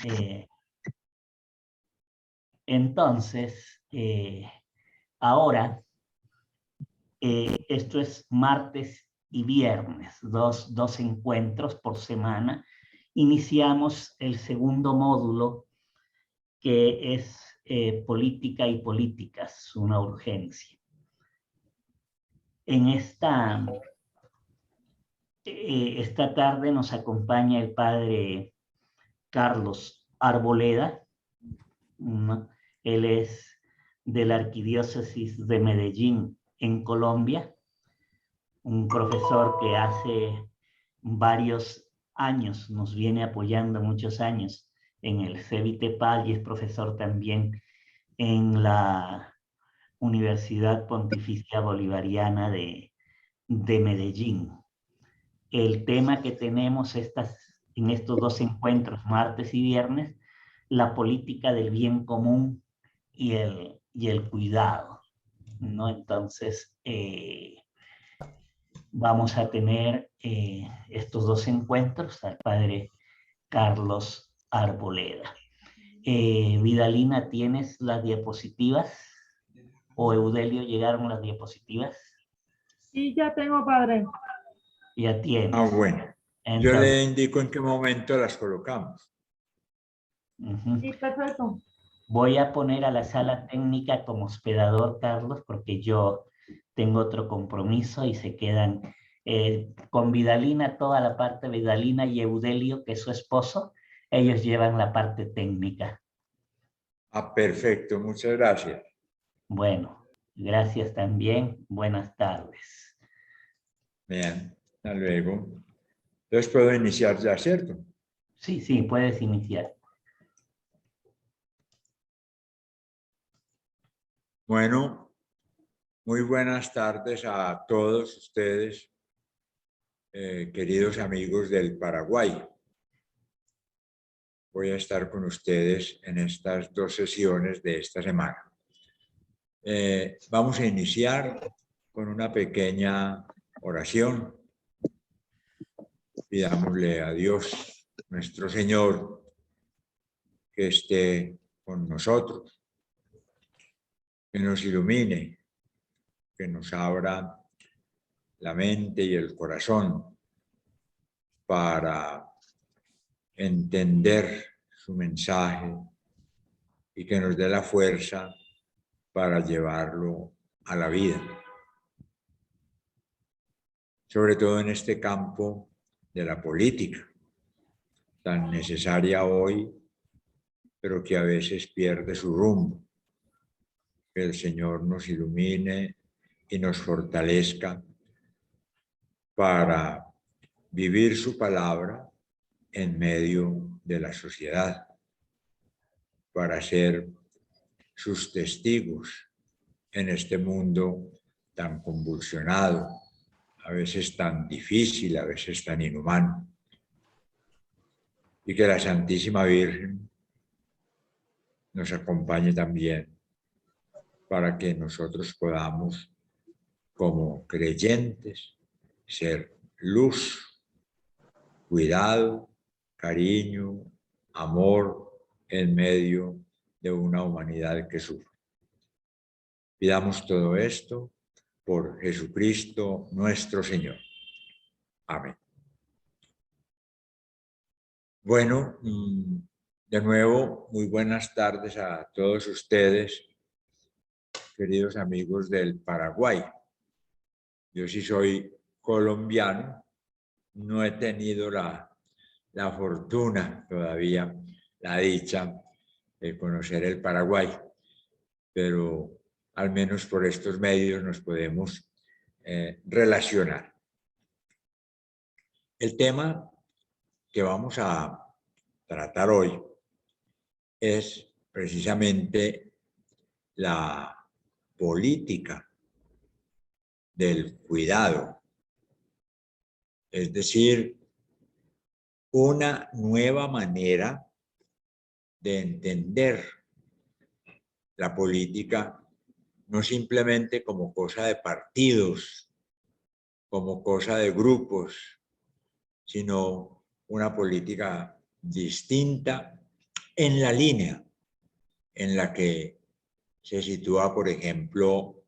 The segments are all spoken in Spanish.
Eh, entonces, ahora, esto es martes y viernes, dos encuentros por semana. Iniciamos el segundo módulo, que es política y políticas, una urgencia. En esta tarde nos acompaña el padre Carlos Arboleda. Él es de la Arquidiócesis de Medellín, en Colombia, un profesor que hace varios años nos viene apoyando, muchos años, en el CEVITEPAL, y es profesor también en la Universidad Pontificia Bolivariana de Medellín. El tema que tenemos en estos dos encuentros, martes y viernes, la política del bien común y el cuidado, ¿no? Entonces, vamos a tener estos dos encuentros al padre Carlos Arboleda. Vidalina, ¿tienes las diapositivas? ¿O Eudelio, llegaron las diapositivas? Sí, ya tengo, padre. Ya tienes. Ah, bueno. Entonces, yo le indico en qué momento las colocamos. Sí, perfecto. Voy a poner a la sala técnica como hospedador, Carlos, porque yo tengo otro compromiso y se quedan con Vidalina, toda la parte de Vidalina, y Eudelio, que es su esposo, ellos llevan la parte técnica. Ah, perfecto, muchas gracias. Bueno, gracias también. Buenas tardes. Bien, hasta luego. Entonces puedo iniciar ya, ¿cierto? Sí, sí, puedes iniciar. Bueno, muy buenas tardes a todos ustedes, queridos amigos del Paraguay. Voy a estar con ustedes en estas dos sesiones de esta semana. Vamos a iniciar con una pequeña oración. Pidámosle a Dios, nuestro Señor, que esté con nosotros, que nos ilumine, que nos abra la mente y el corazón para entender su mensaje y que nos dé la fuerza para llevarlo a la vida. Sobre todo en este campo de la política, tan necesaria hoy, pero que a veces pierde su rumbo. Que el Señor nos ilumine y nos fortalezca para vivir su palabra en medio de la sociedad, para ser sus testigos en este mundo tan convulsionado, a veces tan difícil, a veces tan inhumano. Y que la Santísima Virgen nos acompañe también para que nosotros podamos, como creyentes, ser luz, cuidado, cariño, amor en medio de una humanidad que sufre. Pidamos todo esto por Jesucristo nuestro Señor. Amén. Bueno, de nuevo, muy buenas tardes a todos ustedes, queridos amigos del Paraguay. Yo sí soy colombiano, no he tenido la fortuna todavía, la dicha de conocer el Paraguay, pero al menos por estos medios nos podemos relacionar. El tema que vamos a tratar hoy es precisamente la política del cuidado, es decir, una nueva manera de entender la política, no simplemente como cosa de partidos, como cosa de grupos, sino una política distinta en la línea en la que se sitúa, por ejemplo,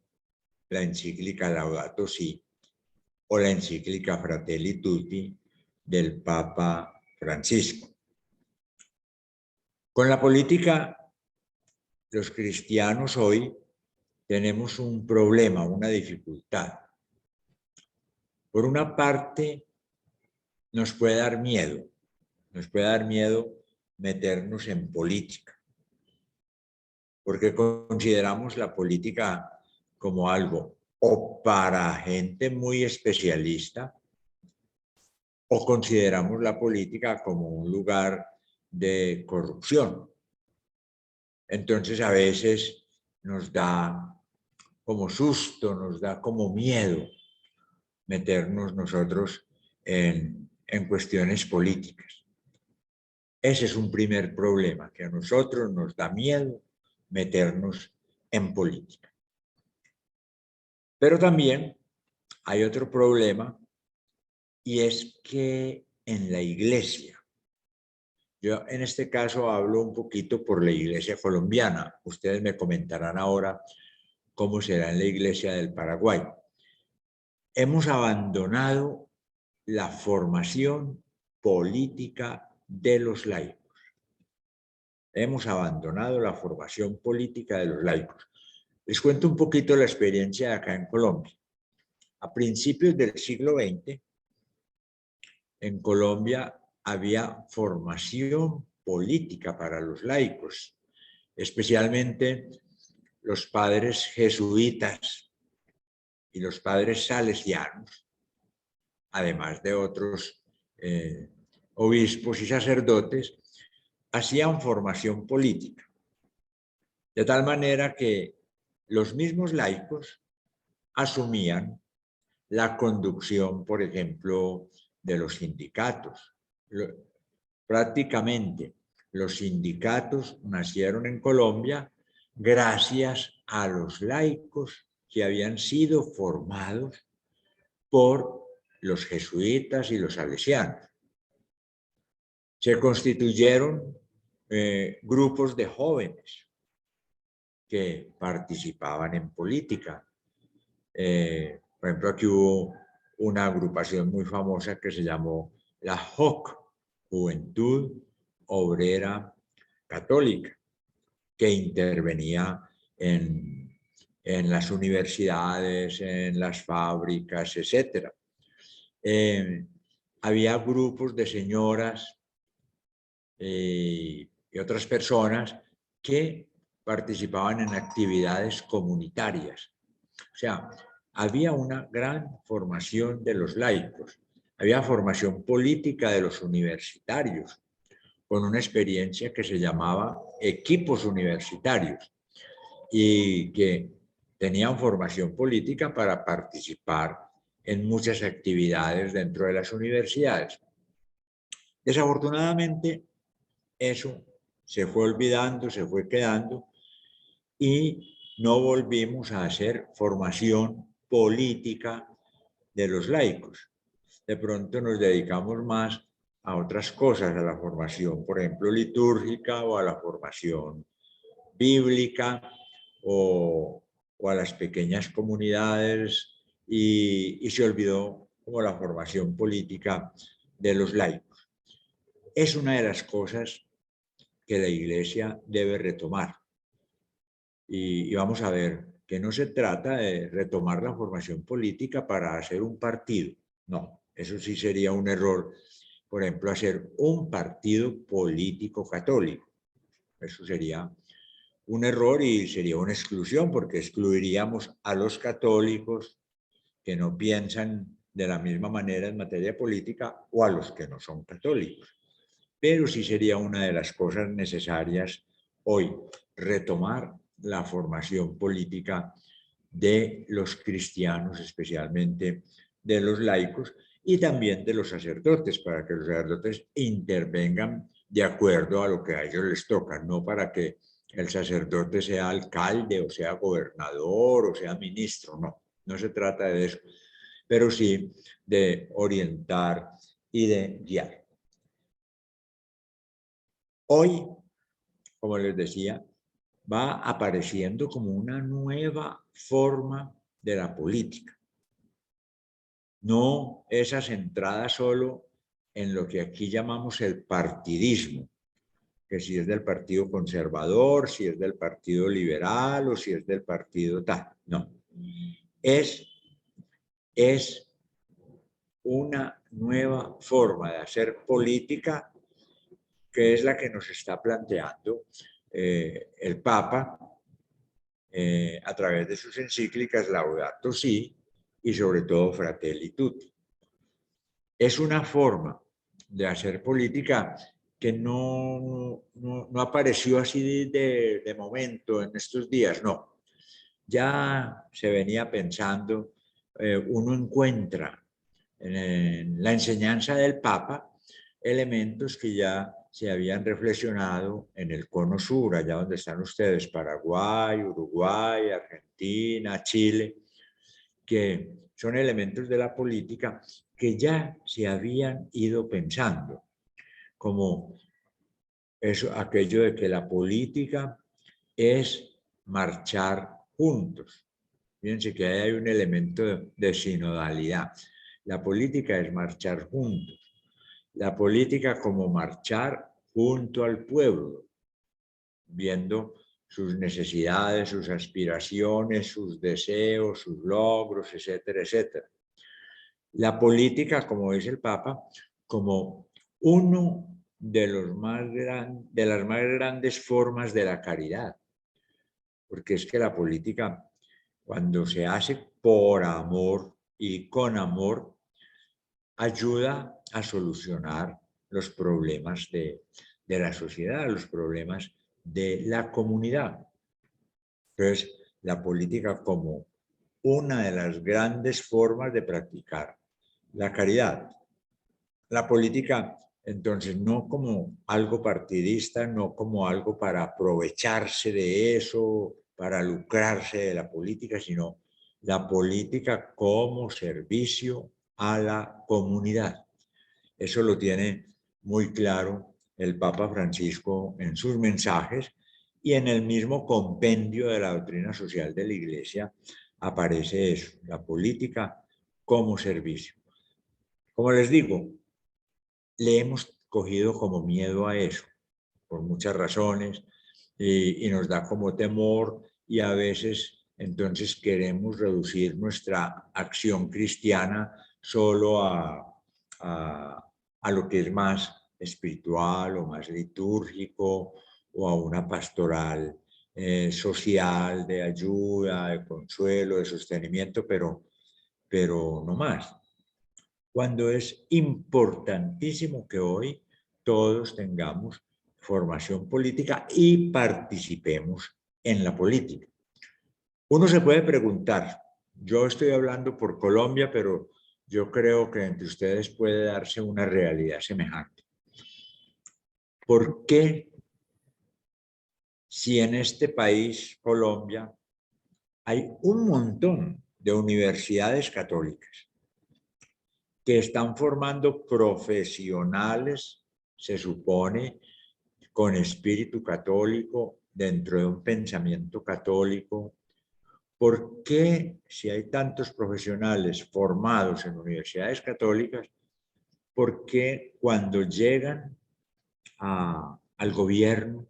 la encíclica Laudato Si o la encíclica Fratelli Tutti del Papa Francisco. Con la política, los cristianos hoy tenemos un problema, una dificultad. Por una parte, nos puede dar miedo meternos en política, porque consideramos la política como algo o para gente muy especialista, o consideramos la política como un lugar de corrupción. Entonces a veces nos da como susto, nos da como miedo meternos nosotros en cuestiones políticas. Ese es un primer problema, que a nosotros nos da miedo meternos en política. Pero también hay otro problema, y es que en la iglesia, yo en este caso hablo un poquito por la iglesia colombiana, ustedes me comentarán ahora cómo será en la iglesia del Paraguay. Hemos abandonado la formación política de los laicos. Hemos abandonado la formación política de los laicos. Les cuento un poquito la experiencia de acá en Colombia. A principios del siglo XX, en Colombia había formación política para los laicos, especialmente los padres jesuitas y los padres salesianos, además de otros obispos y sacerdotes, hacían formación política. De tal manera que los mismos laicos asumían la conducción, por ejemplo, de los sindicatos. Prácticamente los sindicatos nacieron en Colombia gracias a los laicos que habían sido formados por los jesuitas y los salesianos. Se constituyeron grupos de jóvenes que participaban en política. Por ejemplo, aquí hubo una agrupación muy famosa que se llamó la JOC, Juventud Obrera Católica, que intervenía en las universidades, en las fábricas, etc. Había grupos de señoras y otras personas que participaban en actividades comunitarias. O sea, había una gran formación de los laicos, había formación política de los universitarios, con una experiencia que se llamaba equipos universitarios y que tenían formación política para participar en muchas actividades dentro de las universidades. Desafortunadamente, eso se fue olvidando, se fue quedando y no volvimos a hacer formación política de los laicos. De pronto nos dedicamos más a otras cosas, a la formación, por ejemplo, litúrgica o a la formación bíblica o a las pequeñas comunidades y se olvidó como la formación política de los laicos. Es una de las cosas que la Iglesia debe retomar. Y vamos a ver que no se trata de retomar la formación política para hacer un partido. No, eso sí sería un error. Por ejemplo, hacer un partido político católico. Eso sería un error y sería una exclusión, porque excluiríamos a los católicos que no piensan de la misma manera en materia política o a los que no son católicos. Pero sí sería una de las cosas necesarias hoy, retomar la formación política de los cristianos, especialmente de los laicos y también de los sacerdotes, para que los sacerdotes intervengan de acuerdo a lo que a ellos les toca, no para que el sacerdote sea alcalde o sea gobernador o sea ministro, no, no se trata de eso, pero sí de orientar y de guiar. Hoy como les decía, va apareciendo como una nueva forma de la política. No esa centrada solo en lo que aquí llamamos el partidismo, que si es del partido conservador, si es del partido liberal o si es del partido tal. No, es una nueva forma de hacer política que es la que nos está planteando el Papa a través de sus encíclicas Laudato Si y sobre todo Fratelli Tutti. Es una forma de hacer política que no apareció así de momento en estos días, no. Ya se venía pensando, uno encuentra en la enseñanza del Papa elementos que ya se habían reflexionado en el cono sur, allá donde están ustedes, Paraguay, Uruguay, Argentina, Chile, que son elementos de la política que ya se habían ido pensando, como eso, aquello de que la política es marchar juntos. Fíjense que ahí hay un elemento de sinodalidad. La política es marchar juntos. La política como marchar junto al pueblo, viendo sus necesidades, sus aspiraciones, sus deseos, sus logros, etcétera, etcétera. La política, como dice el Papa, como uno de las más grandes formas de la caridad. Porque es que la política, cuando se hace por amor y con amor, ayuda a solucionar los problemas de la sociedad, los problemas de la comunidad. Entonces, la política como una de las grandes formas de practicar la caridad. La política, entonces, no como algo partidista, no como algo para aprovecharse de eso, para lucrarse de la política, sino la política como servicio a la comunidad. Eso lo tiene muy claro el Papa Francisco en sus mensajes y en el mismo compendio de la doctrina social de la Iglesia aparece eso, la política como servicio. Como les digo, le hemos cogido como miedo a eso, por muchas razones, y nos da como temor y a veces entonces queremos reducir nuestra acción cristiana solo a lo que es más espiritual o más litúrgico o a una pastoral social de ayuda, de consuelo, de sostenimiento, pero no más. Cuando es importantísimo que hoy todos tengamos formación política y participemos en la política. Uno se puede preguntar, yo estoy hablando por Colombia, pero yo creo que entre ustedes puede darse una realidad semejante. ¿Por qué, si en este país, Colombia, hay un montón de universidades católicas que están formando profesionales, se supone, con espíritu católico, dentro de un pensamiento católico? ¿Por qué, si hay tantos profesionales formados en universidades católicas, por qué cuando llegan al gobierno,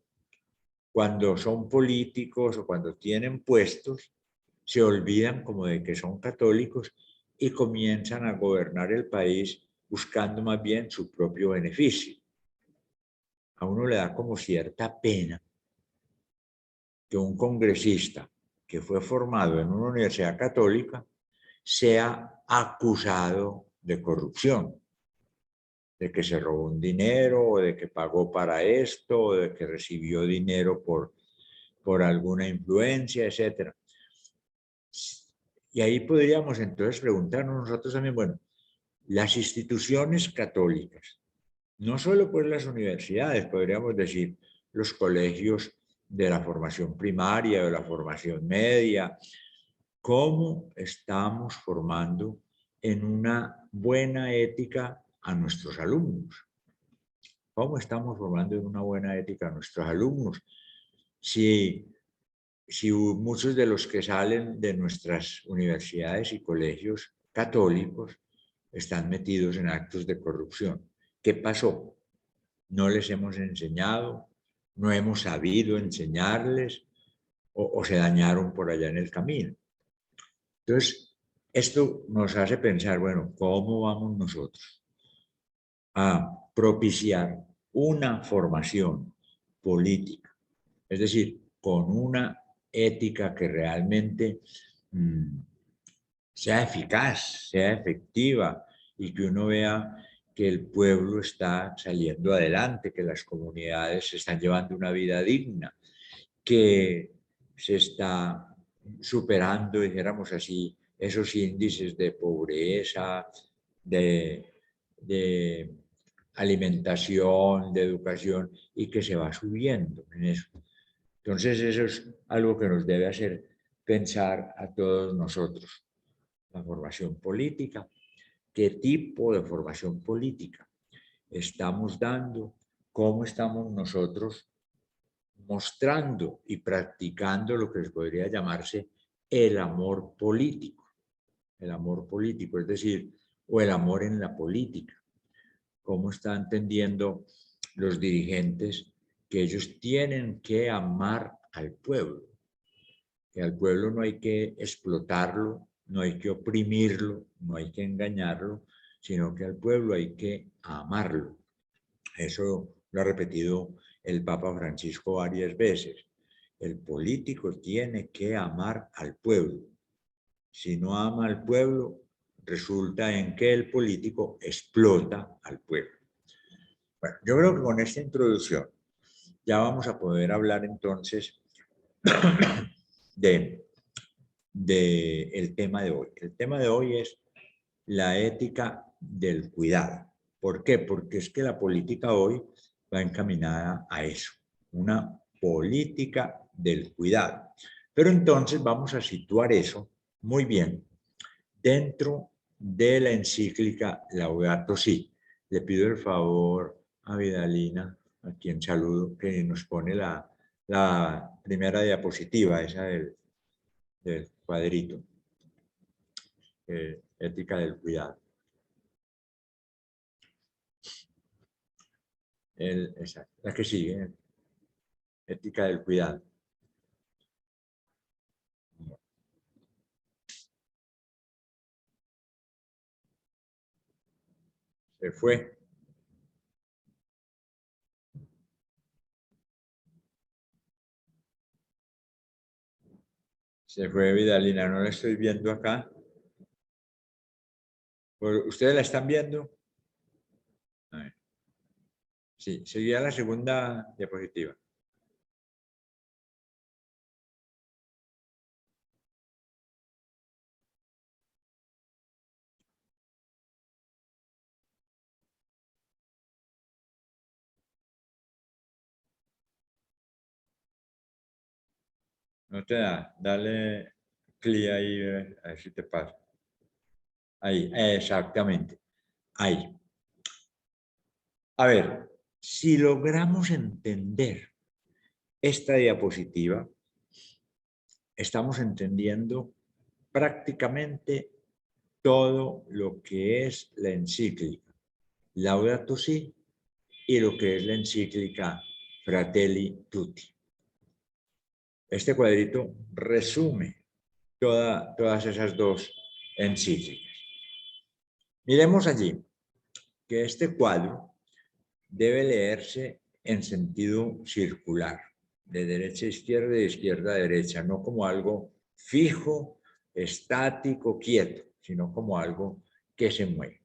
cuando son políticos o cuando tienen puestos, se olvidan como de que son católicos y comienzan a gobernar el país buscando más bien su propio beneficio? A uno le da como cierta pena que un congresista que fue formado en una universidad católica sea acusado de corrupción, de que se robó un dinero, o de que pagó para esto, o de que recibió dinero por alguna influencia, etc. Y ahí podríamos entonces preguntarnos nosotros también, bueno, las instituciones católicas, no solo pues las universidades, podríamos decir los colegios de la formación primaria, de la formación media, ¿cómo estamos formando en una buena ética a nuestros alumnos? ¿Cómo estamos formando en una buena ética a nuestros alumnos? si muchos de los que salen de nuestras universidades y colegios católicos están metidos en actos de corrupción? ¿Qué pasó? ¿No les hemos enseñado? ¿No hemos sabido enseñarles? ¿O se dañaron por allá en el camino? Entonces, esto nos hace pensar, bueno, ¿cómo vamos nosotros a propiciar una formación política? Es decir, con una ética que realmente sea eficaz, sea efectiva y que uno vea que el pueblo está saliendo adelante, que las comunidades están llevando una vida digna, que se está superando, dijéramos así, esos índices de pobreza, de alimentación, de educación, y que se va subiendo en eso. Entonces eso es algo que nos debe hacer pensar a todos nosotros. La formación política, ¿qué tipo de formación política estamos dando? ¿Cómo estamos nosotros mostrando y practicando lo que podría llamarse el amor político? El amor político, es decir, o el amor en la política. ¿Cómo están entendiendo los dirigentes que ellos tienen que amar al pueblo? Que al pueblo no hay que explotarlo, no hay que oprimirlo, no hay que engañarlo, sino que al pueblo hay que amarlo. Eso lo ha repetido el Papa Francisco varias veces. El político tiene que amar al pueblo. Si no ama al pueblo, resulta en que el político explota al pueblo. Bueno, yo creo que con esta introducción ya vamos a poder hablar entonces de el tema de hoy. El tema de hoy es la ética del cuidado. ¿Por qué? Porque es que la política hoy va encaminada a eso, una política del cuidado. Pero entonces vamos a situar eso muy bien dentro de la encíclica Laudato Si. Le pido el favor a Vidalina, a quien saludo, que nos pone la primera diapositiva, esa del cuadrito. Ética del cuidado. Exacto, la que sigue, ética del cuidado. Se fue. Se fue Vidalina, no la estoy viendo acá. ¿Ustedes la están viendo? A ver. Sí, seguía la segunda diapositiva. No te da, dale clic ahí, a ver si te pasa. Ahí, exactamente, ahí. A ver, si logramos entender esta diapositiva, estamos entendiendo prácticamente todo lo que es la encíclica Laudato Si y lo que es la encíclica Fratelli Tutti. Este cuadrito resume todas esas dos encíclicas. Miremos allí que este cuadro debe leerse en sentido circular, de derecha a izquierda y de izquierda a derecha, no como algo fijo, estático, quieto, sino como algo que se mueve.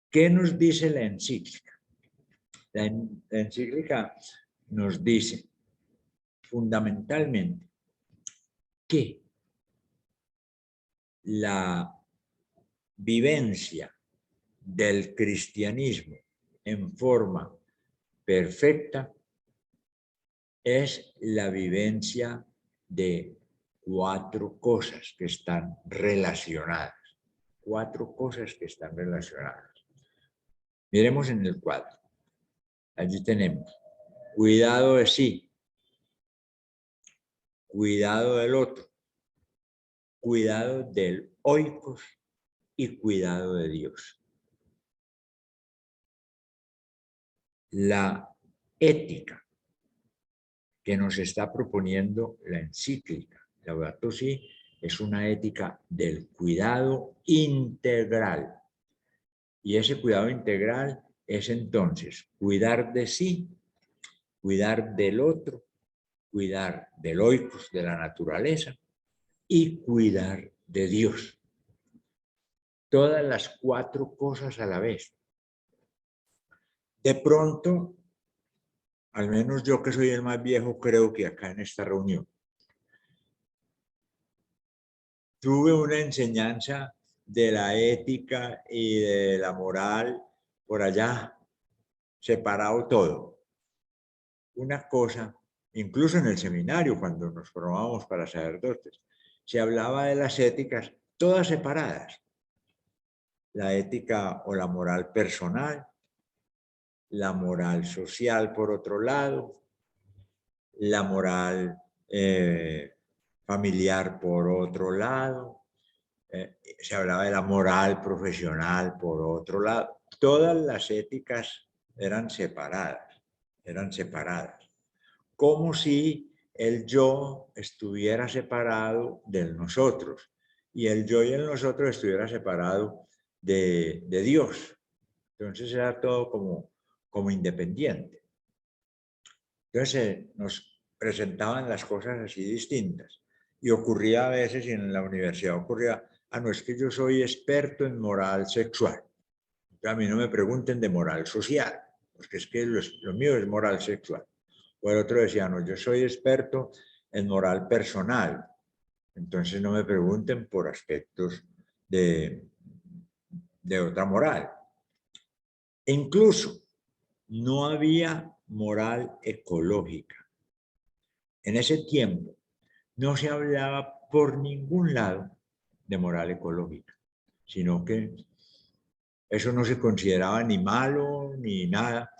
¿Qué nos dice la encíclica? La encíclica nos dice fundamentalmente que la vivencia del cristianismo en forma perfecta es la vivencia de cuatro cosas que están relacionadas. Cuatro cosas que están relacionadas. Miremos en el cuadro. Allí tenemos cuidado de sí, cuidado del otro, cuidado del oikos y cuidado de Dios. La ética que nos está proponiendo la encíclica Laudato Si es una ética del cuidado integral. Y ese cuidado integral es entonces cuidar de sí, cuidar del otro, cuidar del oikos, de la naturaleza, y cuidar de Dios. Todas las 4 cosas a la vez. De pronto, al menos yo que soy el más viejo, creo que acá en esta reunión, tuve una enseñanza de la ética y de la moral por allá, separado todo. Una cosa, incluso en el seminario, cuando nos formábamos para sacerdotes, se hablaba de las éticas todas separadas. La ética o la moral personal, la moral social por otro lado, la moral familiar por otro lado, se hablaba de la moral profesional por otro lado. Todas las éticas eran separadas, como si el yo estuviera separado del nosotros y el yo y el nosotros estuviera separado de Dios. Entonces era todo como independiente. Entonces nos presentaban las cosas así distintas. Y ocurría a veces, y en la universidad ocurría, no es que yo soy experto en moral sexual. A mí no me pregunten de moral social, porque es que lo mío es moral sexual. O el otro decía, no, yo soy experto en moral personal. Entonces no me pregunten por aspectos de otra moral. E incluso no había moral ecológica. En ese tiempo no se hablaba por ningún lado de moral ecológica, sino que eso no se consideraba ni malo ni nada.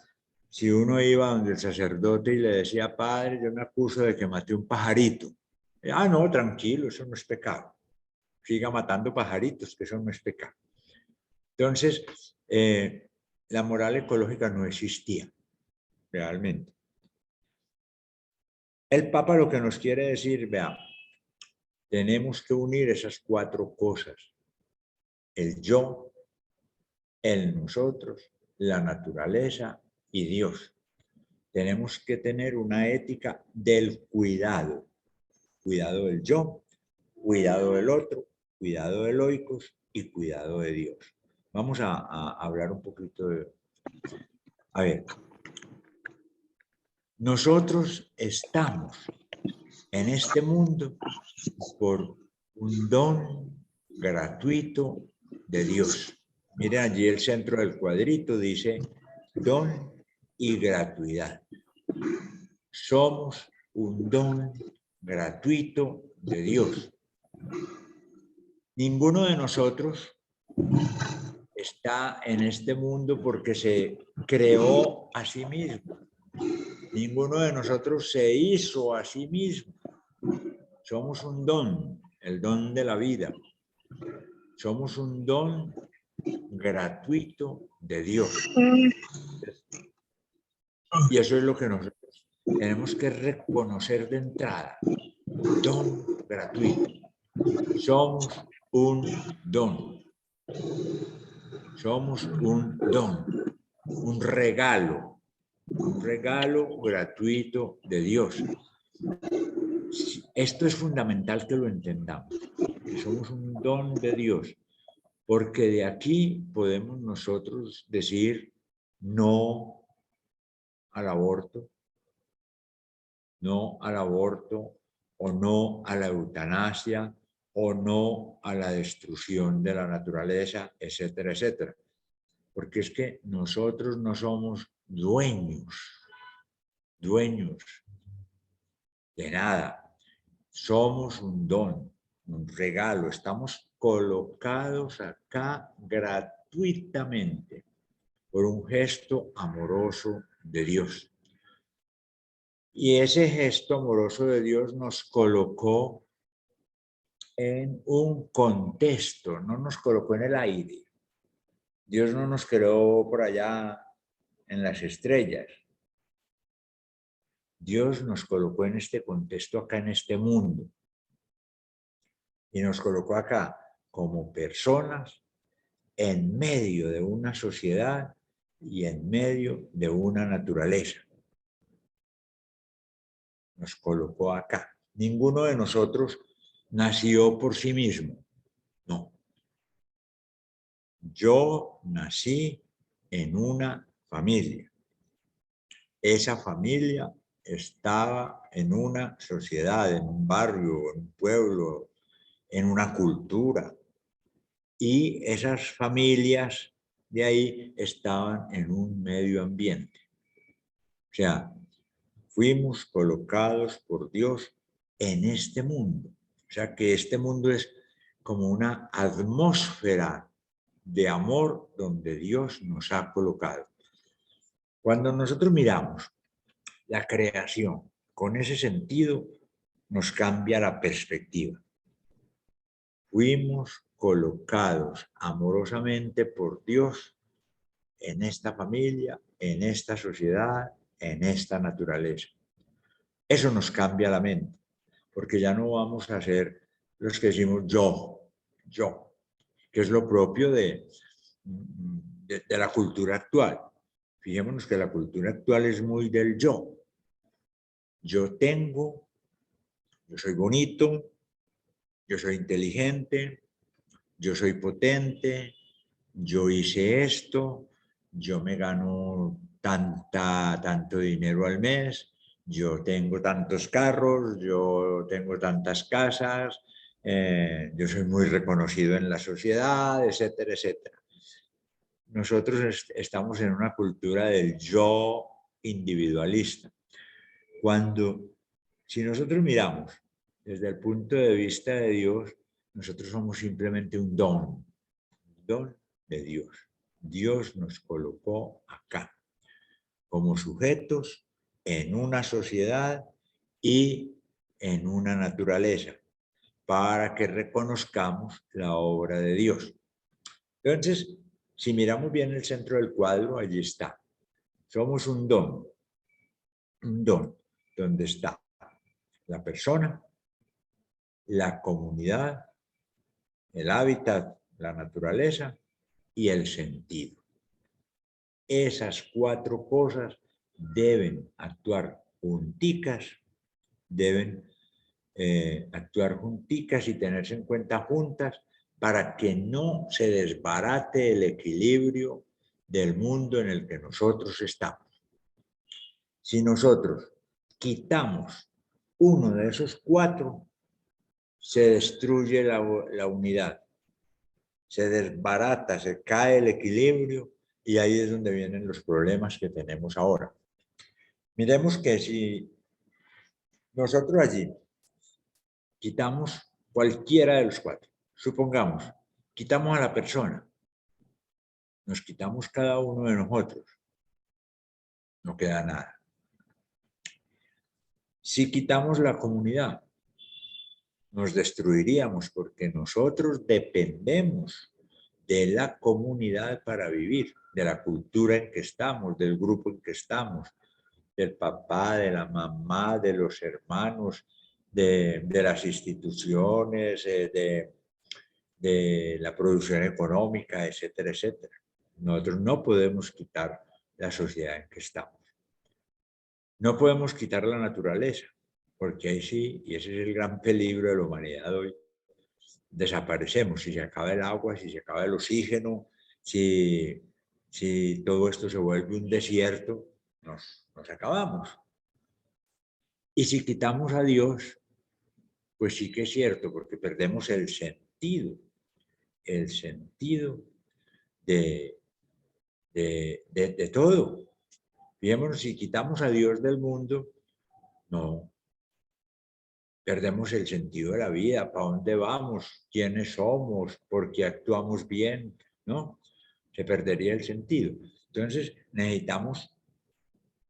Si uno iba donde el sacerdote y le decía, padre, yo me acuso de que maté un pajarito. No, tranquilo, eso no es pecado. Siga matando pajaritos, que eso no es pecado. Entonces, la moral ecológica no existía realmente. El Papa lo que nos quiere decir, vea, tenemos que unir esas 4 cosas. El yo, el nosotros, la naturaleza y Dios. Tenemos que tener una ética del cuidado. Cuidado del yo, cuidado del otro, cuidado del oikos y cuidado de Dios. Vamos a hablar un poquito de... A ver, nosotros estamos en este mundo por un don gratuito de Dios. Miren allí el centro del cuadrito, dice don y gratuidad. Somos un don gratuito de Dios. Ninguno de nosotros está en este mundo porque se creó a sí mismo. Ninguno de nosotros se hizo a sí mismo. Somos un don, el don de la vida. Somos un don gratuito de Dios. Y eso es lo que nosotros tenemos que reconocer de entrada. Don gratuito. Somos un don. Somos un don, un regalo gratuito de Dios. Esto es fundamental que lo entendamos, que somos un don de Dios, porque de aquí podemos nosotros decir no al aborto, o no a la eutanasia, o no a la destrucción de la naturaleza, etcétera, etcétera. Porque es que nosotros no somos dueños de nada. Somos un don, un regalo. Estamos colocados acá gratuitamente por un gesto amoroso de Dios. Y ese gesto amoroso de Dios nos colocó en un contexto, no nos colocó en el aire. Dios no nos creó por allá en las estrellas. Dios nos colocó en este contexto acá en este mundo. Y nos colocó acá como personas en medio de una sociedad y en medio de una naturaleza. Nos colocó acá. Ninguno de nosotros nació por sí mismo. No. Yo nací en una familia. Esa familia estaba en una sociedad, en un barrio, en un pueblo, en una cultura. Y esas familias de ahí estaban en un medio ambiente. O sea, fuimos colocados por Dios en este mundo. O sea, que este mundo es como una atmósfera de amor donde Dios nos ha colocado. Cuando nosotros miramos la creación con ese sentido, nos cambia la perspectiva. Fuimos colocados amorosamente por Dios en esta familia, en esta sociedad, en esta naturaleza. Eso nos cambia la mente, porque ya no vamos a ser los que decimos yo, que es lo propio de la cultura actual. Fijémonos que la cultura actual es muy del yo. Yo tengo, yo soy bonito, yo soy inteligente, yo soy potente, yo hice esto, yo me gano tanto dinero al mes, yo tengo tantos carros, yo tengo tantas casas, yo soy muy reconocido en la sociedad, etcétera, etcétera. Nosotros estamos en una cultura del yo individualista. Si nosotros miramos desde el punto de vista de Dios, nosotros somos simplemente un don de Dios. Dios nos colocó acá como sujetos en una sociedad y en una naturaleza para que reconozcamos la obra de Dios. Entonces, si miramos bien el centro del cuadro, allí está. Somos un don donde está la persona, la comunidad, el hábitat, la naturaleza y el sentido. Esas cuatro cosas deben actuar junticas, deben actuar junticas y tenerse en cuenta juntas para que no se desbarate el equilibrio del mundo en el que nosotros estamos. Si nosotros quitamos uno de esos cuatro, se destruye la unidad, se desbarata, se cae el equilibrio y ahí es donde vienen los problemas que tenemos ahora. Miremos que si nosotros allí quitamos cualquiera de los cuatro, supongamos, quitamos a la persona, nos quitamos cada uno de nosotros, no queda nada. Si quitamos la comunidad, nos destruiríamos porque nosotros dependemos de la comunidad para vivir, de la cultura en que estamos, del grupo en que estamos, del papá, de la mamá, de los hermanos, de las instituciones, de la producción económica, etcétera, etcétera. Nosotros no podemos quitar la sociedad en que estamos. No podemos quitar la naturaleza, porque ahí sí, y ese es el gran peligro de la humanidad hoy, desaparecemos. Si se acaba el agua, si se acaba el oxígeno, si todo esto se vuelve un desierto, nos acabamos. Y si quitamos a Dios, pues sí que es cierto, porque perdemos el sentido de todo. Fijémonos, si quitamos a Dios del mundo, no, perdemos el sentido de la vida, para dónde vamos, quiénes somos, por qué actuamos bien, ¿no? Se perdería el sentido. Entonces necesitamos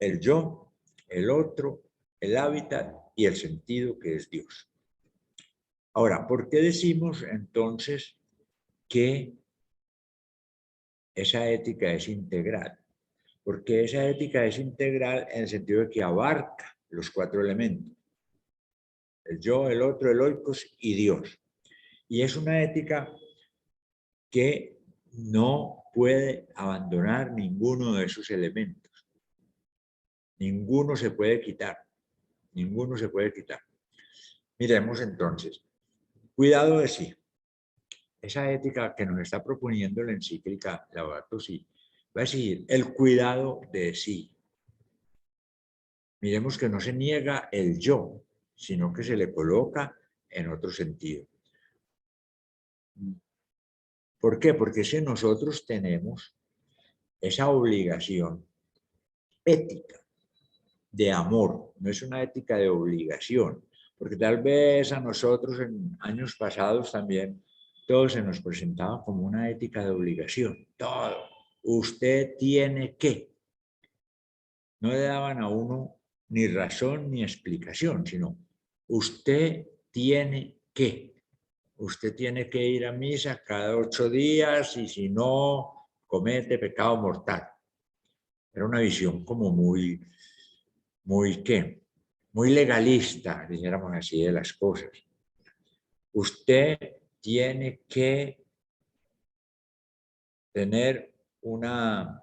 el yo, el otro el hábitat y el sentido que es Dios. Ahora, ¿por qué decimos entonces que esa ética es integral? Porque esa ética es integral en el sentido de que abarca los 4 elementos: el yo, el otro, el oikos y Dios. Y es una ética que no puede abandonar ninguno de esos elementos. Ninguno se puede quitar. Ninguno se puede quitar. Miremos entonces. Cuidado de sí. Esa ética que nos está proponiendo la encíclica Laudato Si va a decir el cuidado de sí. Miremos que no se niega el yo, sino que se le coloca en otro sentido. ¿Por qué? Porque si nosotros tenemos esa obligación ética de amor, no es una ética de obligación, porque tal vez a nosotros en años pasados también todo se nos presentaba como una ética de obligación, todo. Usted tiene que. No le daban a uno ni razón ni explicación, sino usted tiene que. Usted tiene que ir a misa cada 8 días y si no, comete pecado mortal. Era una visión como muy legalista, dijéramos así, de las cosas. Usted tiene que tener una,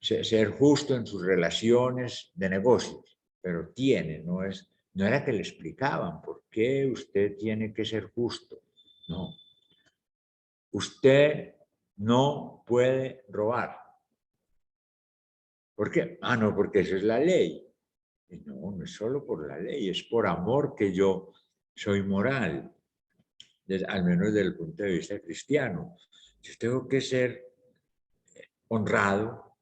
ser justo en sus relaciones de negocios, pero no era que le explicaban por qué usted tiene que ser justo, no. Usted no puede robar. ¿Por qué? Ah, no, porque eso es la ley. Y no, no es solo por la ley, es por amor que yo soy moral, al menos desde el punto de vista cristiano. Yo tengo que ser honrado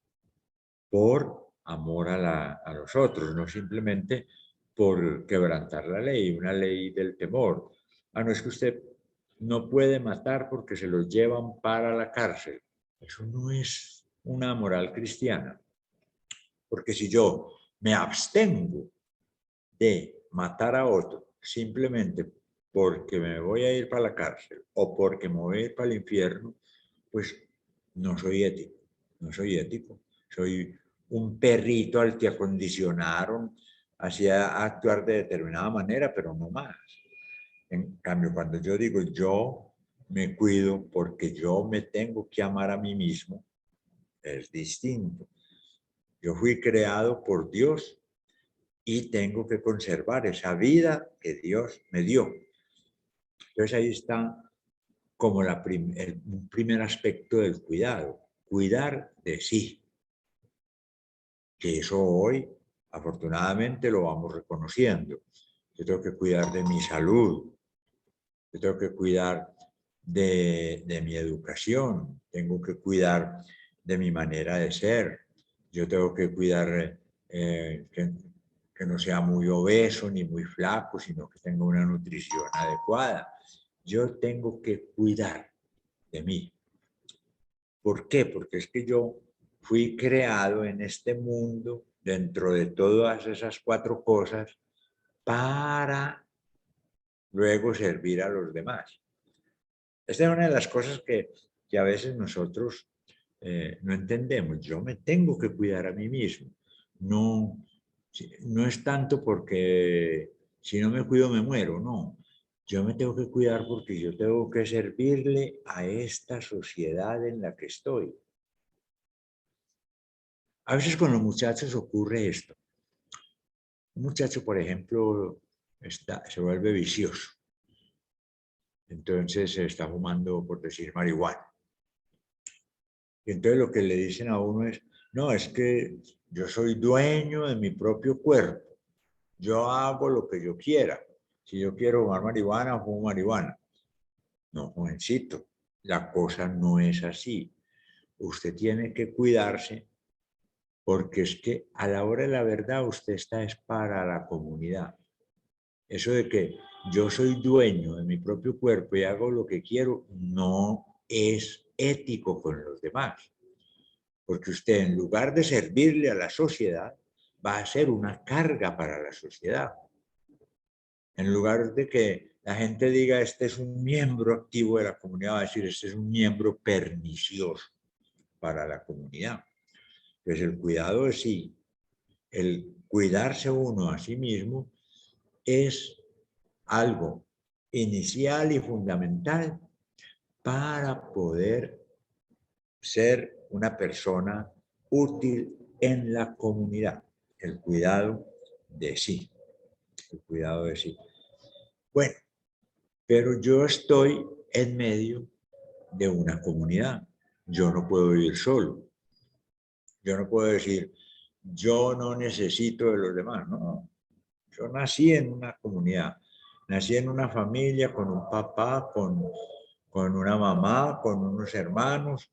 por amor a los otros, no simplemente por quebrantar la ley, una ley del temor. Ah, no, es que usted no puede matar porque se los llevan para la cárcel. Eso no es una moral cristiana. Porque si yo me abstengo de matar a otro simplemente porque me voy a ir para la cárcel o porque me voy a ir para el infierno, pues no soy ético, no soy ético. Soy un perrito al que acondicionaron hacia actuar de determinada manera, pero no más. En cambio, cuando yo digo yo me cuido porque yo me tengo que amar a mí mismo, es distinto. Yo fui creado por Dios y tengo que conservar esa vida que Dios me dio. Entonces ahí está como un primer aspecto del cuidado, cuidar de sí. Que eso hoy, afortunadamente, lo vamos reconociendo. Yo tengo que cuidar de mi salud, yo tengo que cuidar de mi educación, tengo que cuidar de mi manera de ser, yo tengo que cuidar que no sea muy obeso ni muy flaco, sino que tenga una nutrición adecuada. Yo tengo que cuidar de mí. ¿Por qué? Porque es que yo fui creado en este mundo, dentro de todas esas 4 cosas, para luego servir a los demás. Esta es una de las cosas que a veces nosotros no entendemos. Yo me tengo que cuidar a mí mismo. No, no es tanto porque si no me cuido me muero, no. Yo me tengo que cuidar porque yo tengo que servirle a esta sociedad en la que estoy. A veces con los muchachos ocurre esto. Un muchacho, por ejemplo, se vuelve vicioso. Entonces se está fumando, por decir, marihuana. Y entonces lo que le dicen a uno es, no, es que yo soy dueño de mi propio cuerpo. Yo hago lo que yo quiera. Si yo quiero fumar marihuana, fumo marihuana. No, jovencito, la cosa no es así. Usted tiene que cuidarse porque es que a la hora de la verdad usted está es para la comunidad. Eso de que yo soy dueño de mi propio cuerpo y hago lo que quiero, no es ético con los demás. Porque usted, en lugar de servirle a la sociedad, va a ser una carga para la sociedad. En lugar de que la gente diga, este es un miembro activo de la comunidad, va a decir, este es un miembro pernicioso para la comunidad. Entonces, el cuidado de sí, el cuidarse uno a sí mismo, es algo inicial y fundamental para poder ser una persona útil en la comunidad. El cuidado de sí. El cuidado de sí. Bueno, pero yo estoy en medio de una comunidad. Yo no puedo vivir solo. Yo no puedo decir, yo no necesito de los demás. No, yo nací en una comunidad. Nací en una familia con un papá, con una mamá, con unos hermanos.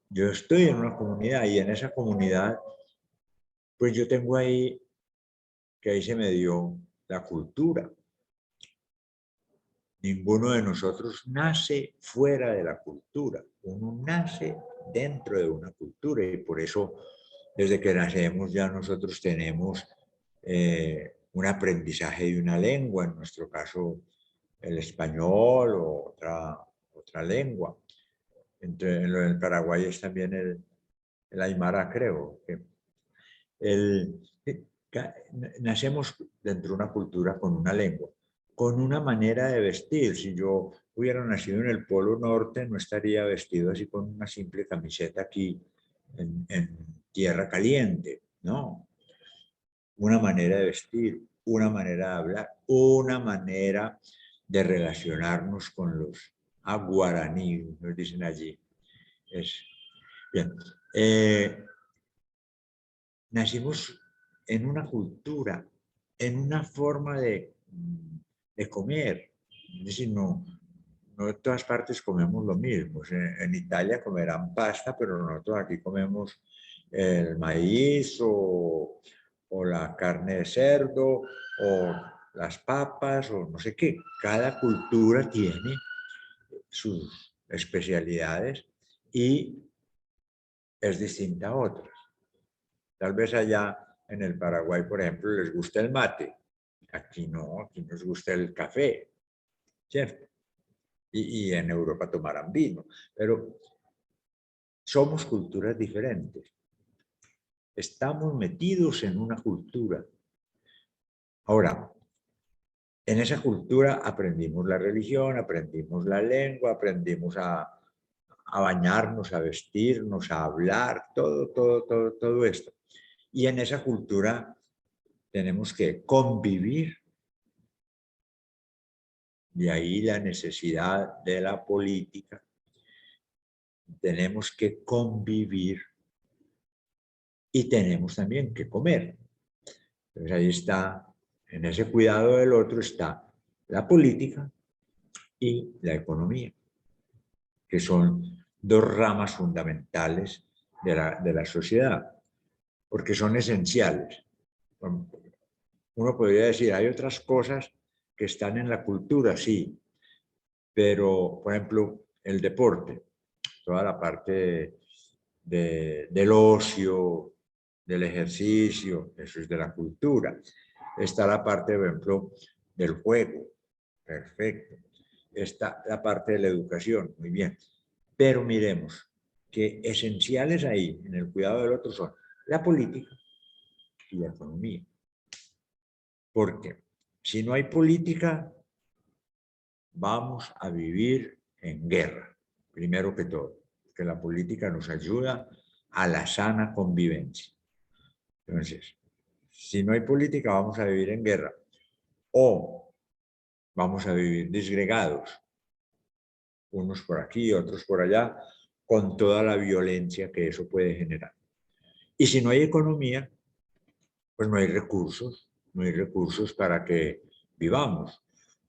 Yo estoy en una comunidad y en esa comunidad, pues yo tengo ahí, que ahí se me dio la cultura. Ninguno de nosotros nace fuera de la cultura. Uno nace dentro de una cultura y por eso desde que nacemos ya nosotros tenemos un aprendizaje de una lengua, en nuestro caso el español o otra lengua. En lo del Paraguay es también el aymara, creo. Nacemos dentro de una cultura con una lengua, con una manera de vestir. Si yo hubiera nacido en el Polo Norte, no estaría vestido así con una simple camiseta aquí en tierra caliente, ¿no? Una manera de vestir, una manera de hablar, una manera de relacionarnos con los guaraní, nos dicen allí. Bien. Nacimos en una cultura, en una forma de comer. Es decir, no en todas partes comemos lo mismo. En Italia comerán pasta, pero nosotros aquí comemos el maíz o la carne de cerdo o las papas o no sé qué. Cada cultura tiene sus especialidades y es distinta a otras. Tal vez allá en el Paraguay, por ejemplo, les gusta el mate. Aquí no, aquí nos gusta el café, ¿cierto? Y en Europa tomarán vino. Pero somos culturas diferentes. Estamos metidos en una cultura. Ahora, en esa cultura aprendimos la religión, aprendimos la lengua, aprendimos a bañarnos, a vestirnos, a hablar, todo esto. Y en esa cultura tenemos que convivir. De ahí la necesidad de la política. Tenemos que convivir y tenemos también que comer. Entonces ahí está, en ese cuidado del otro está la política y la economía, que son dos ramas fundamentales de la sociedad, porque son esenciales. Uno podría decir, hay otras cosas que están en la cultura, sí, pero, por ejemplo, el deporte, toda la parte del ocio, del ejercicio, eso es de la cultura. Está la parte, por ejemplo, del juego, perfecto. Está la parte de la educación, muy bien. Pero miremos que esenciales ahí, en el cuidado del otro, son la política y la economía. Porque si no hay política, vamos a vivir en guerra, primero que todo, que la política nos ayuda a la sana convivencia. Entonces, si no hay política, vamos a vivir en guerra o vamos a vivir disgregados, unos por aquí, otros por allá, con toda la violencia que eso puede generar. Y si no hay economía, pues no hay recursos para que vivamos.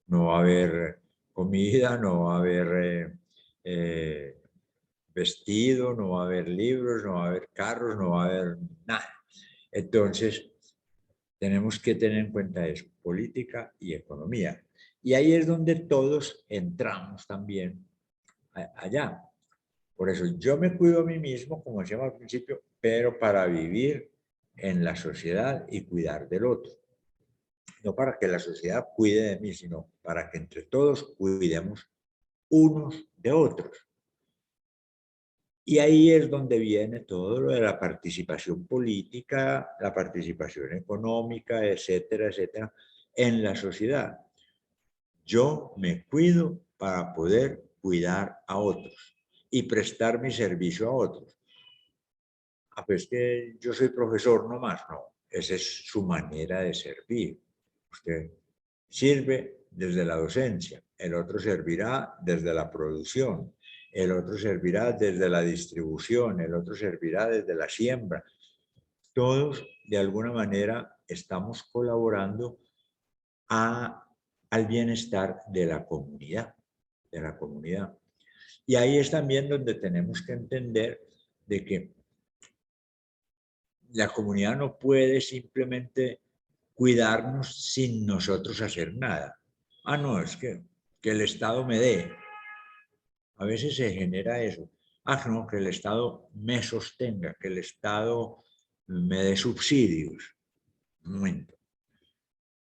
No va a haber comida, no va a haber vestido, no va a haber libros, no va a haber carros, no va a haber nada. Entonces, tenemos que tener en cuenta eso, política y economía. Y ahí es donde todos entramos también allá. Por eso yo me cuido a mí mismo, como decíamos al principio, pero para vivir en la sociedad y cuidar del otro. No para que la sociedad cuide de mí, sino para que entre todos cuidemos unos de otros. Y ahí es donde viene todo lo de la participación política, la participación económica, etcétera, etcétera, en la sociedad. Yo me cuido para poder cuidar a otros y prestar mi servicio a otros. Ah, pues que yo soy profesor nomás, no. Esa es su manera de servir. Usted sirve desde la docencia, el otro servirá desde la producción, el otro servirá desde la distribución, el otro servirá desde la siembra. Todos, de alguna manera, estamos colaborando al bienestar de la comunidad, Y ahí es también donde tenemos que entender de que la comunidad no puede simplemente cuidarnos sin nosotros hacer nada. Ah, no, es que el Estado me dé. A veces se genera eso. Ah, no, que el Estado me sostenga, que el Estado me dé subsidios. Un momento.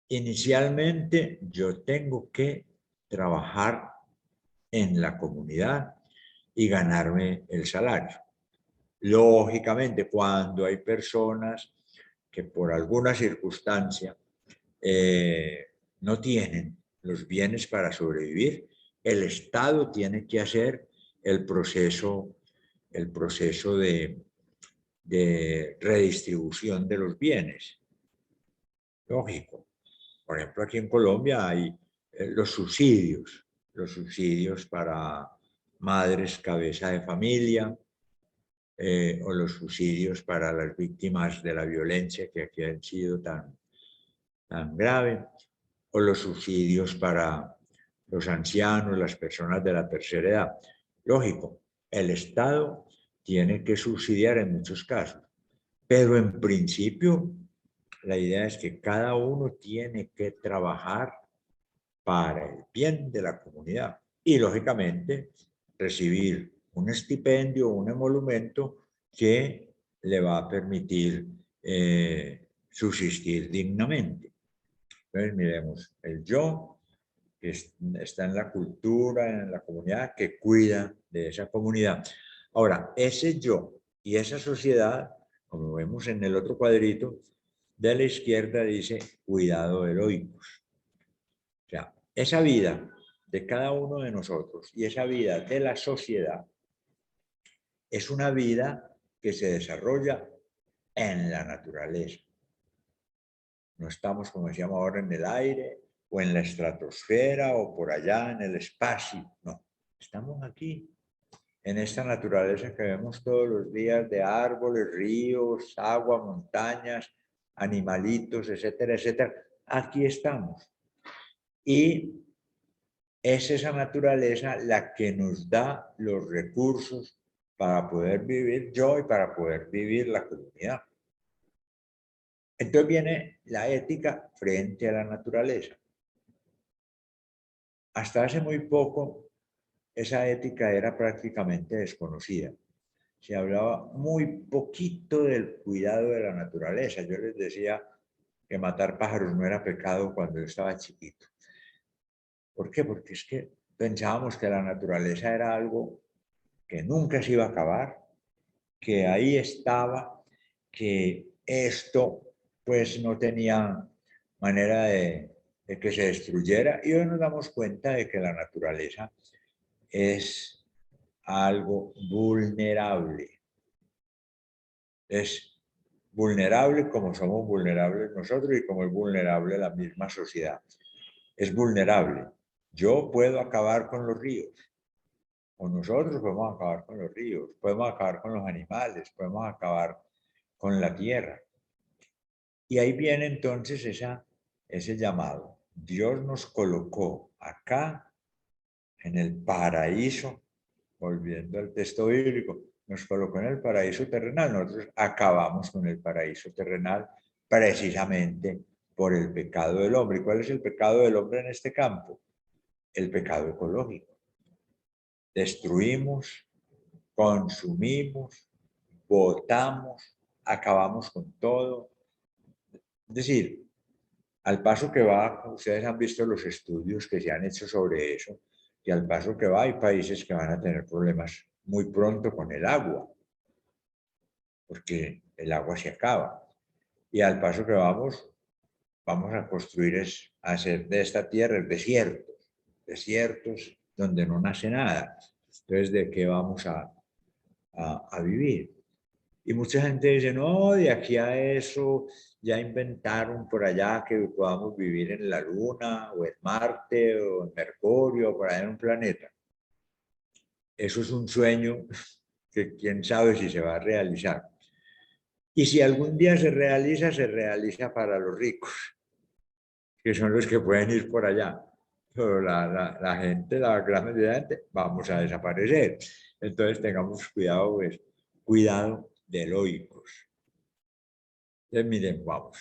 Inicialmente yo tengo que trabajar en la comunidad y ganarme el salario. Lógicamente, cuando hay personas que por alguna circunstancia no tienen los bienes para sobrevivir, el Estado tiene que hacer el proceso de redistribución de los bienes. Lógico. Por ejemplo, aquí en Colombia hay los subsidios para madres cabeza de familia, o los subsidios para las víctimas de la violencia que aquí han sido tan grave, o los subsidios para los ancianos, las personas de la tercera edad. Lógico, el Estado tiene que subsidiar en muchos casos, pero en principio la idea es que cada uno tiene que trabajar para el bien de la comunidad y, lógicamente, recibir un estipendio o un emolumento que le va a permitir subsistir dignamente. Entonces, miremos, el yo, que está en la cultura, en la comunidad, que cuida de esa comunidad. Ahora, ese yo y esa sociedad, como vemos en el otro cuadrito, de la izquierda dice cuidado heroicos. O sea, esa vida de cada uno de nosotros y esa vida de la sociedad es una vida que se desarrolla en la naturaleza. No estamos, como decíamos ahora, en el aire o en la estratosfera o por allá en el espacio. No, estamos aquí, en esta naturaleza que vemos todos los días de árboles, ríos, agua, montañas, animalitos, etcétera, etcétera. Aquí estamos. Y es esa naturaleza la que nos da los recursos para poder vivir yo y para poder vivir la comunidad. Entonces viene la ética frente a la naturaleza. Hasta hace muy poco, esa ética era prácticamente desconocida. Se hablaba muy poquito del cuidado de la naturaleza. Yo les decía que matar pájaros no era pecado cuando yo estaba chiquito. ¿Por qué? Porque es que pensábamos que la naturaleza era algo que nunca se iba a acabar, que ahí estaba, que esto pues no tenía manera de que se destruyera, y hoy nos damos cuenta de que la naturaleza es algo vulnerable. Es vulnerable como somos vulnerables nosotros y como es vulnerable la misma sociedad. Es vulnerable. Yo puedo acabar con los ríos, o nosotros podemos acabar con los ríos, podemos acabar con los animales, podemos acabar con la tierra. Y ahí viene entonces ese llamado. Dios nos colocó acá en el paraíso, volviendo al texto bíblico, nos colocó en el paraíso terrenal. Nosotros acabamos con el paraíso terrenal precisamente por el pecado del hombre. ¿Y cuál es el pecado del hombre en este campo? El pecado ecológico. Destruimos, consumimos, botamos acabamos con todo. Es decir, al paso que va, ustedes han visto los estudios que se han hecho sobre eso, y al paso que va hay países que van a tener problemas muy pronto con el agua, porque el agua se acaba. Y al paso que vamos a construir hacer de esta tierra desiertos donde no nace nada. Entonces, ¿de qué vamos a vivir? Y mucha gente dice, no, de aquí a eso ya inventaron por allá que podamos vivir en la Luna o en Marte o en Mercurio o por allá en un planeta. Eso es un sueño que quién sabe si se va a realizar. Y si algún día se realiza para los ricos, que son los que pueden ir por allá. Pero la gente, la gran mayoría de la gente, vamos a desaparecer. Entonces tengamos cuidado, pues, cuidado de loicos. Entonces miren, vamos,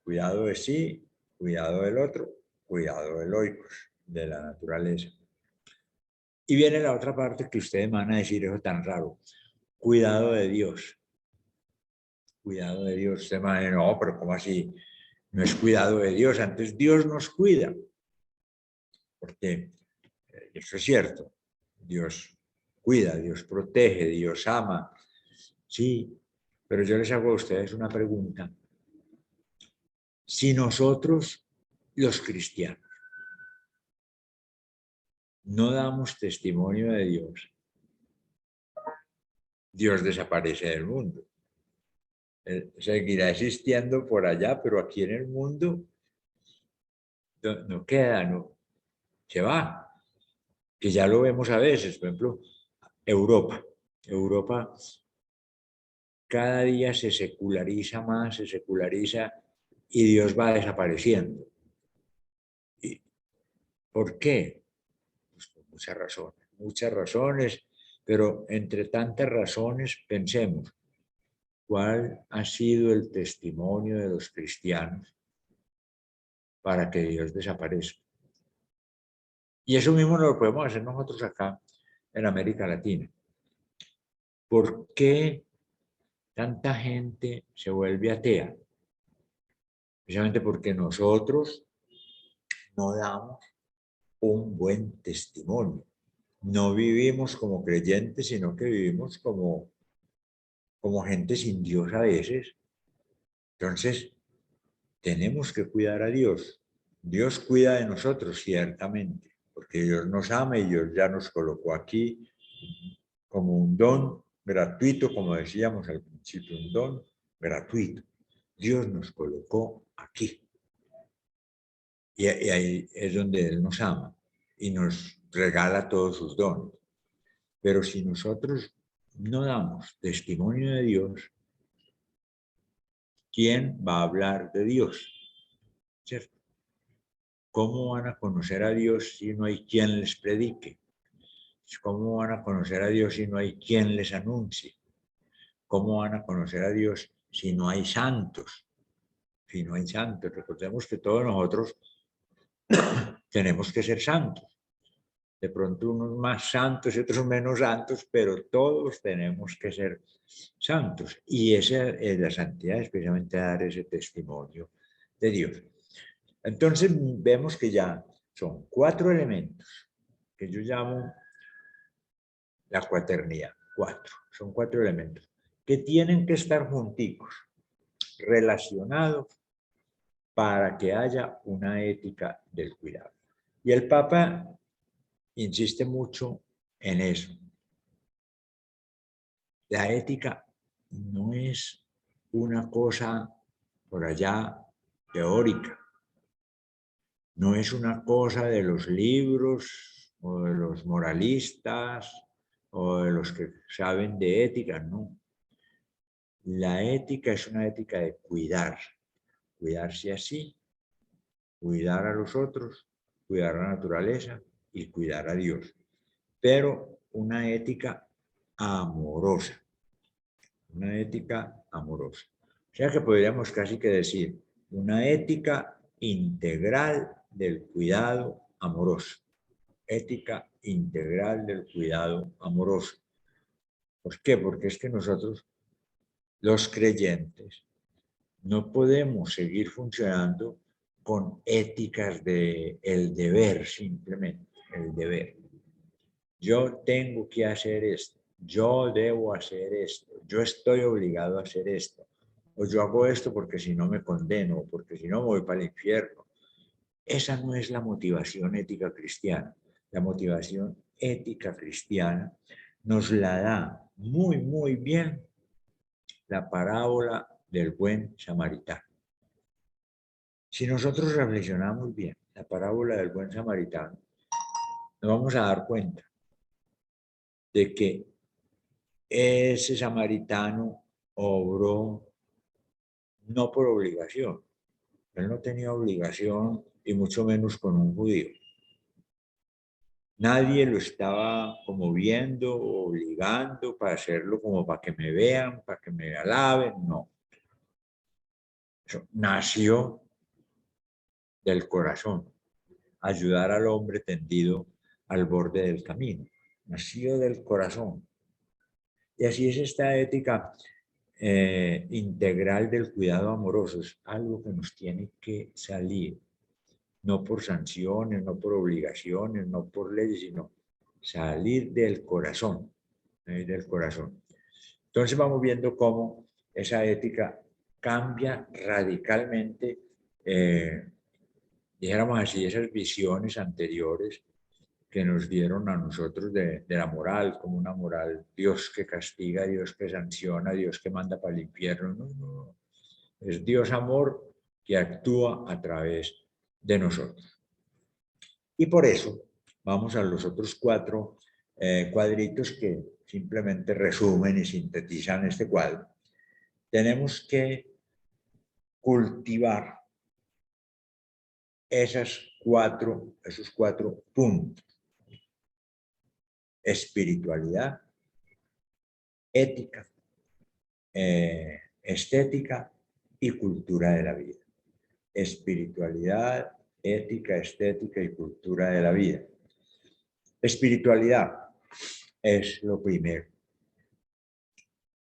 cuidado de sí, cuidado del otro, cuidado de loicos, de la naturaleza. Y viene la otra parte que ustedes van a decir, eso tan raro, cuidado de Dios. Cuidado de Dios. Ustedes van a decir, no, pero ¿cómo así? No es cuidado de Dios, antes Dios nos cuida. Porque eso es cierto, Dios cuida, Dios protege, Dios ama, sí, pero yo les hago a ustedes una pregunta. Si nosotros, los cristianos, no damos testimonio de Dios, Dios desaparece del mundo. Él seguirá existiendo por allá, pero aquí en el mundo no queda, no, se va. Que ya lo vemos a veces, por ejemplo, Europa. Europa cada día se seculariza más, se seculariza y Dios va desapareciendo. ¿Y por qué? Pues por muchas razones, pero entre tantas razones pensemos, ¿cuál ha sido el testimonio de los cristianos para que Dios desaparezca? Y eso mismo lo podemos hacer nosotros acá en América Latina. ¿Por qué tanta gente se vuelve atea? Precisamente porque nosotros no damos un buen testimonio. No vivimos como creyentes, sino que vivimos como gente sin Dios a veces. Entonces, tenemos que cuidar a Dios. Dios cuida de nosotros, ciertamente, porque Dios nos ama y Dios ya nos colocó aquí como un don gratuito, como decíamos al principio, un don gratuito. Dios nos colocó aquí. Y ahí es donde Él nos ama y nos regala todos sus dones. Pero si nosotros no damos testimonio de Dios, ¿quién va a hablar de Dios? ¿Cierto? ¿Cómo van a conocer a Dios si no hay quien les predique? ¿Cómo van a conocer a Dios si no hay quien les anuncie? ¿Cómo van a conocer a Dios si no hay santos? Si no hay santos, recordemos que todos nosotros tenemos que ser santos. De pronto unos más santos y otros menos santos, pero todos tenemos que ser santos. Y esa es la santidad, especialmente dar ese testimonio de Dios. Entonces vemos que ya son 4 elementos que yo llamo la cuaternidad. 4. Son 4 elementos que tienen que estar junticos, relacionados para que haya una ética del cuidado. Y el Papa insiste mucho en eso. La ética no es una cosa por allá teórica, no es una cosa de los libros o de los moralistas o de los que saben de ética, no. La ética es una ética de cuidarse a sí, cuidar a los otros, cuidar a la naturaleza y cuidar a Dios. Pero una ética amorosa. Una ética amorosa. O sea que podríamos casi que decir una ética integral del cuidado amoroso. Ética integral del cuidado amoroso. ¿Por qué? Porque es que nosotros los creyentes no podemos seguir funcionando con éticas de el deber, simplemente, el deber. Yo tengo que hacer esto, yo debo hacer esto, yo estoy obligado a hacer esto, o yo hago esto porque si no me condeno, porque si no me voy para el infierno. Esa no es la motivación ética cristiana. La motivación ética cristiana nos la da muy, muy bien la parábola del buen samaritano. Si nosotros reflexionamos bien la parábola del buen samaritano, nos vamos a dar cuenta de que ese samaritano obró no por obligación. Él no tenía obligación y mucho menos con un judío. Nadie lo estaba como viendo o obligando para hacerlo como para que me vean, para que me alaben, no. Eso nació del corazón, ayudar al hombre tendido al borde del camino. Nació del corazón. Y así es esta ética integral del cuidado amoroso. Es algo que nos tiene que salir, no por sanciones, no por obligaciones, no por leyes, sino salir del corazón, del corazón. Entonces vamos viendo cómo esa ética cambia radicalmente, dijéramos así, esas visiones anteriores que nos dieron a nosotros de la moral, como una moral, Dios que castiga, Dios que sanciona, Dios que manda para el infierno. No, no. Es Dios amor que actúa a través de nosotros. Y por eso vamos a los otros 4 cuadritos que simplemente resumen y sintetizan este cuadro. Tenemos que cultivar esos 4 puntos. Espiritualidad, ética, estética y cultura de la vida. Espiritualidad, ética, estética y cultura de la vida. Espiritualidad es lo primero.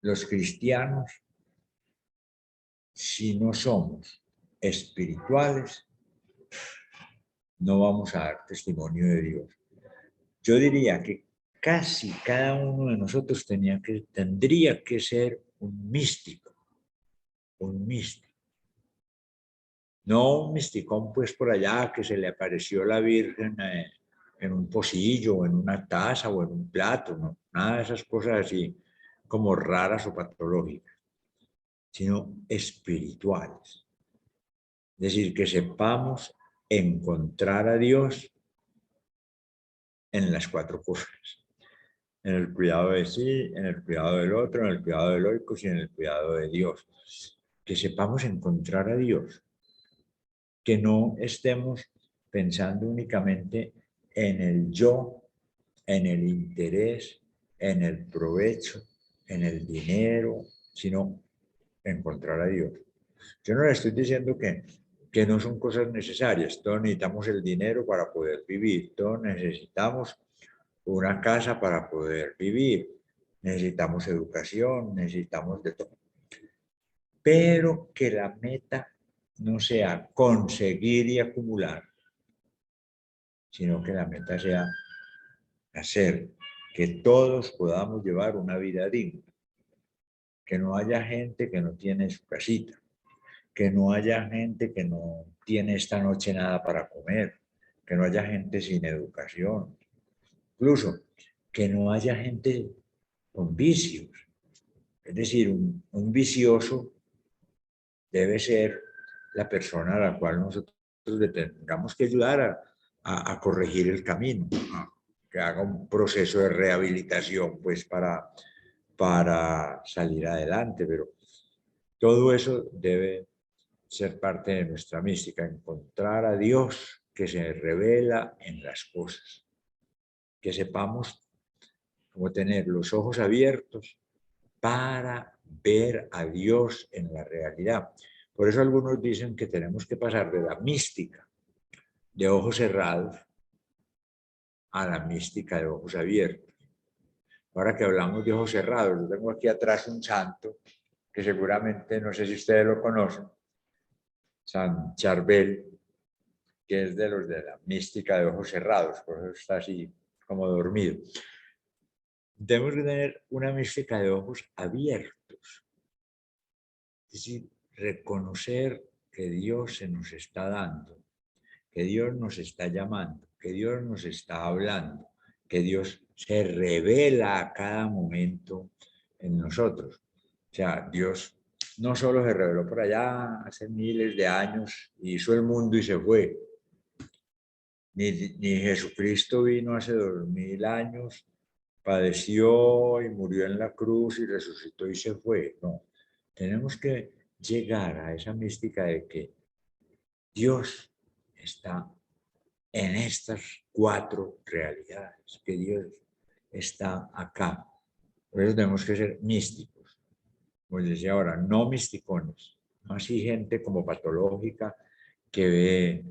Los cristianos, si no somos espirituales, no vamos a dar testimonio de Dios. Yo diría que casi cada uno de nosotros tendría que ser un místico. Un místico. No un misticón pues por allá que se le apareció la Virgen en un pocillo o en una taza o en un plato, no, nada de esas cosas así como raras o patológicas, sino espirituales. Es decir, que sepamos encontrar a Dios en las 4 cosas. En el cuidado de sí, en el cuidado del otro, en el cuidado del oikos y en el cuidado de Dios. Que sepamos encontrar a Dios. Que no estemos pensando únicamente en el yo, en el interés, en el provecho, en el dinero, sino encontrar a Dios. Yo no le estoy diciendo que no son cosas necesarias. Todos necesitamos el dinero para poder vivir. Todos necesitamos una casa para poder vivir. Necesitamos educación, necesitamos de todo. Pero que la meta no sea conseguir y acumular, sino que la meta sea hacer que todos podamos llevar una vida digna. Que no haya gente que no tiene su casita, que no haya gente que no tiene esta noche nada para comer, que no haya gente sin educación, incluso que no haya gente con vicios. Es decir, un vicioso debe ser la persona a la cual nosotros le tengamos que ayudar a corregir el camino, que haga un proceso de rehabilitación pues para salir adelante, pero todo eso debe ser parte de nuestra mística, encontrar a Dios que se revela en las cosas, que sepamos cómo tener los ojos abiertos para ver a Dios en la realidad. Por eso algunos dicen que tenemos que pasar de la mística de ojos cerrados a la mística de ojos abiertos. Ahora que hablamos de ojos cerrados, yo tengo aquí atrás un santo, que seguramente, no sé si ustedes lo conocen, San Charbel, que es de los de la mística de ojos cerrados, por eso está así como dormido. Tenemos que tener una mística de ojos abiertos, es decir, reconocer que Dios se nos está dando, que Dios nos está llamando, que Dios nos está hablando, que Dios se revela a cada momento en nosotros. O sea, Dios no solo se reveló por allá hace miles de años, hizo el mundo y se fue. Ni Jesucristo vino hace 2000 años, padeció y murió en la cruz y resucitó y se fue. No, tenemos que llegar a esa mística de que Dios está en estas 4 realidades, que Dios está acá. Por eso tenemos que ser místicos. Como decía ahora, no misticones, no así gente como patológica que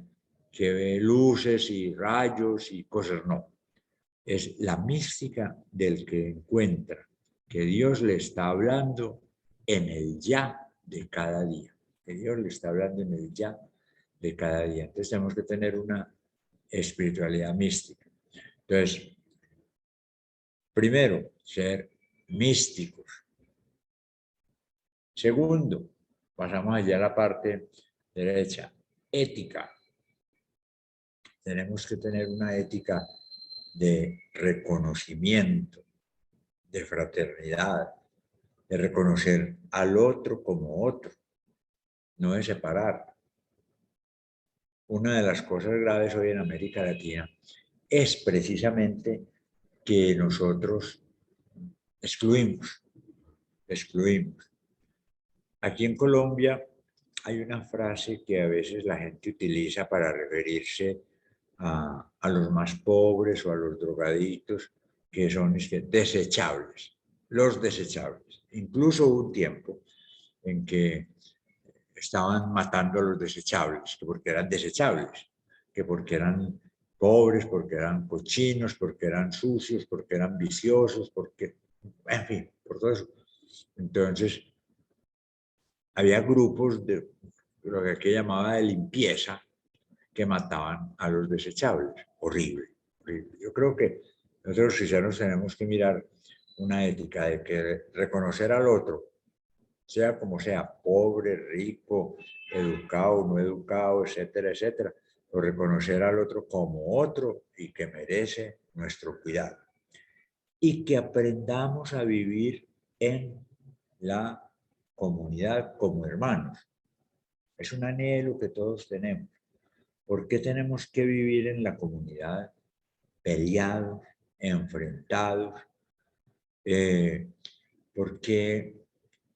ve luces y rayos y cosas, no. Es la mística del que encuentra que Dios le está hablando en el ya de cada día, que Dios le está hablando en el ya de cada día. Entonces tenemos que tener una espiritualidad mística. Entonces, primero, ser místicos. Segundo, pasamos allá a la parte derecha, ética. Tenemos que tener una ética de reconocimiento, de fraternidad, de reconocer al otro como otro, no de separar. Una de las cosas graves hoy en América Latina es precisamente que nosotros excluimos. Aquí en Colombia hay una frase que a veces la gente utiliza para referirse a los más pobres o a los drogaditos, que son desechables, los desechables. Incluso hubo un tiempo en que estaban matando a los desechables, que porque eran desechables, que porque eran pobres, porque eran cochinos, porque eran sucios, porque eran viciosos, porque, en fin, por todo eso. Entonces, había grupos de lo que aquí llamaba de limpieza que mataban a los desechables. Horrible, horrible. Yo creo que nosotros los cristianos tenemos que mirar una ética de que reconocer al otro, sea como sea, pobre, rico, educado, no educado, etcétera, etcétera, o reconocer al otro como otro y que merece nuestro cuidado. Y que aprendamos a vivir en la comunidad como hermanos. Es un anhelo que todos tenemos. ¿Por qué tenemos que vivir en la comunidad peleados, enfrentados? ¿Por qué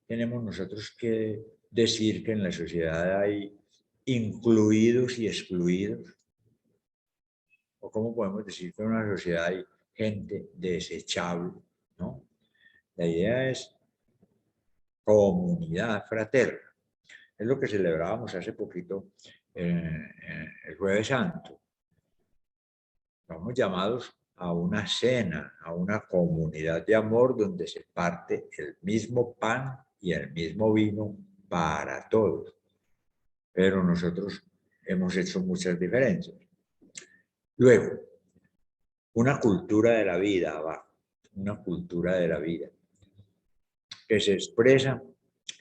tenemos nosotros que decir que en la sociedad hay incluidos y excluidos? ¿O cómo podemos decir que en una sociedad hay gente desechable? ¿No? La idea es comunidad fraterna. Es lo que celebrábamos hace poquito el Jueves Santo. Estamos llamados a una cena, a una comunidad de amor donde se parte el mismo pan y el mismo vino para todos. Pero nosotros hemos hecho muchas diferencias. Luego, una cultura de la vida abajo, una cultura de la vida que se expresa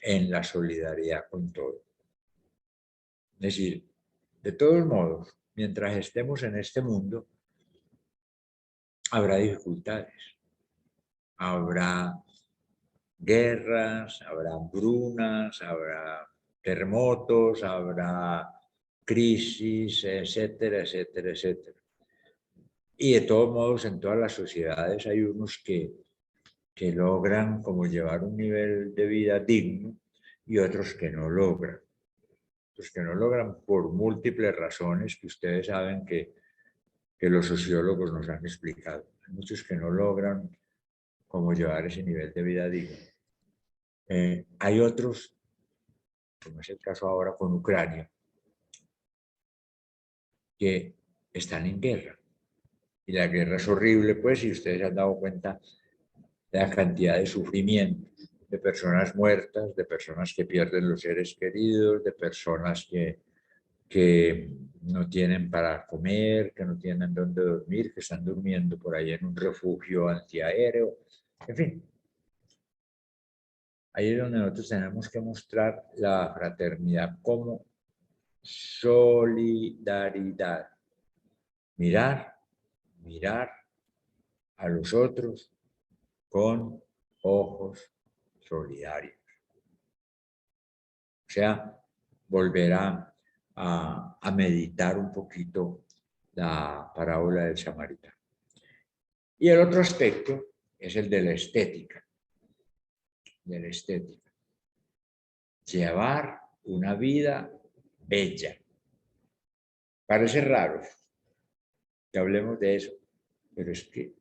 en la solidaridad con todo. Es decir, de todos modos, mientras estemos en este mundo, habrá dificultades, habrá guerras, habrá hambrunas, habrá terremotos, habrá crisis, etcétera, etcétera, etcétera. Y de todos modos, en todas las sociedades hay unos que logran como llevar un nivel de vida digno y otros que no logran. Los que no logran por múltiples razones que ustedes saben que los sociólogos nos han explicado. Hay muchos que no logran cómo llevar ese nivel de vida digno. Hay otros, como es el caso ahora con Ucrania, que están en guerra. Y la guerra es horrible, pues, y ustedes se han dado cuenta de la cantidad de sufrimientos. de personas muertas, de personas que pierden los seres queridos, de personas que no tienen para comer, que no tienen dónde dormir, que están durmiendo por ahí en un refugio antiaéreo, en fin. Ahí es donde nosotros tenemos que mostrar la fraternidad como solidaridad. Mirar a los otros con ojos solidarios. O sea, volver a meditar un poquito la parábola del samaritano. Y el otro aspecto es el de la estética. Llevar una vida bella. Parece raro que hablemos de eso, pero es que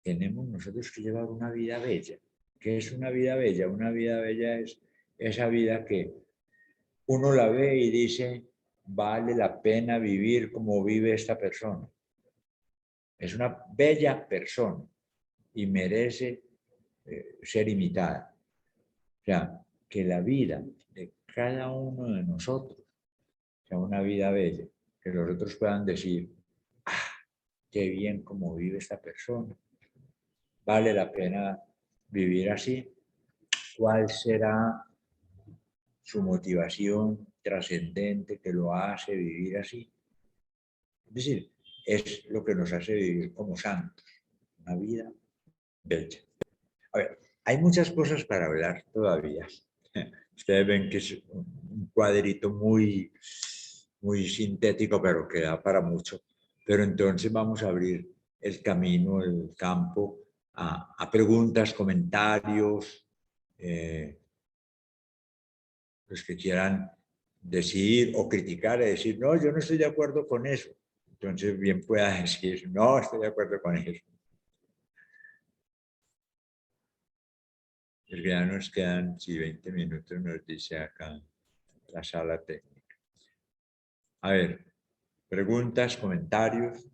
tenemos nosotros que llevar una vida bella. ¿Qué es una vida bella? Una vida bella es esa vida que uno la ve y dice, vale la pena vivir como vive esta persona. Es una bella persona y merece ser imitada. O sea, que la vida de cada uno de nosotros sea una vida bella, que los otros puedan decir, ah, qué bien como vive esta persona, vale la pena vivir así. ¿Cuál será su motivación trascendente que lo hace vivir así? Es decir, es lo que nos hace vivir como santos, una vida bella. A ver, hay muchas cosas para hablar todavía. Ustedes ven que es un cuadrito muy sintético, pero que da para mucho. Pero entonces vamos a abrir el camino, el campo, a preguntas, comentarios, los que quieran decir o criticar y decir, no, yo no estoy de acuerdo con eso. Entonces bien pueda decir, no, estoy de acuerdo con eso. Porque ya nos quedan, 20 minutos, nos dice acá la sala técnica. A ver, preguntas, comentarios.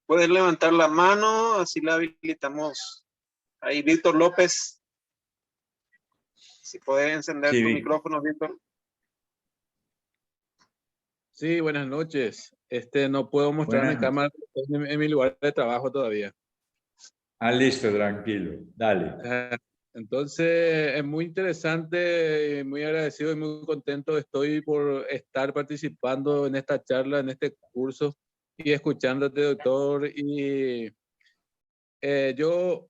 Puedes levantar la mano, así la habilitamos. Ahí, Víctor López. Si puedes encender tu micrófono, Víctor. Sí, buenas noches. No puedo mostrar mi cámara en mi lugar de trabajo todavía. Ah, listo, tranquilo. Dale. Entonces, es muy interesante, muy agradecido y muy contento estoy por estar participando en esta charla, en este curso y escuchándote, doctor. Y yo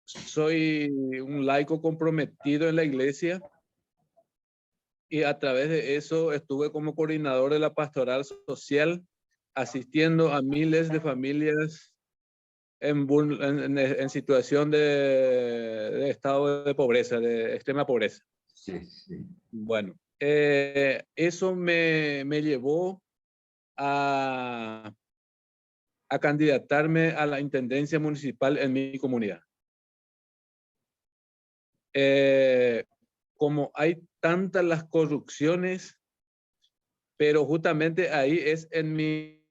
soy un laico comprometido en la iglesia y a través de eso estuve como coordinador de la pastoral social, asistiendo a miles de familias en situación de estado de pobreza, de extrema pobreza. Sí, sí. Bueno, eso me llevó a candidatarme a la intendencia municipal en mi comunidad. Como hay tantas las corrupciones, pero justamente ahí es en mi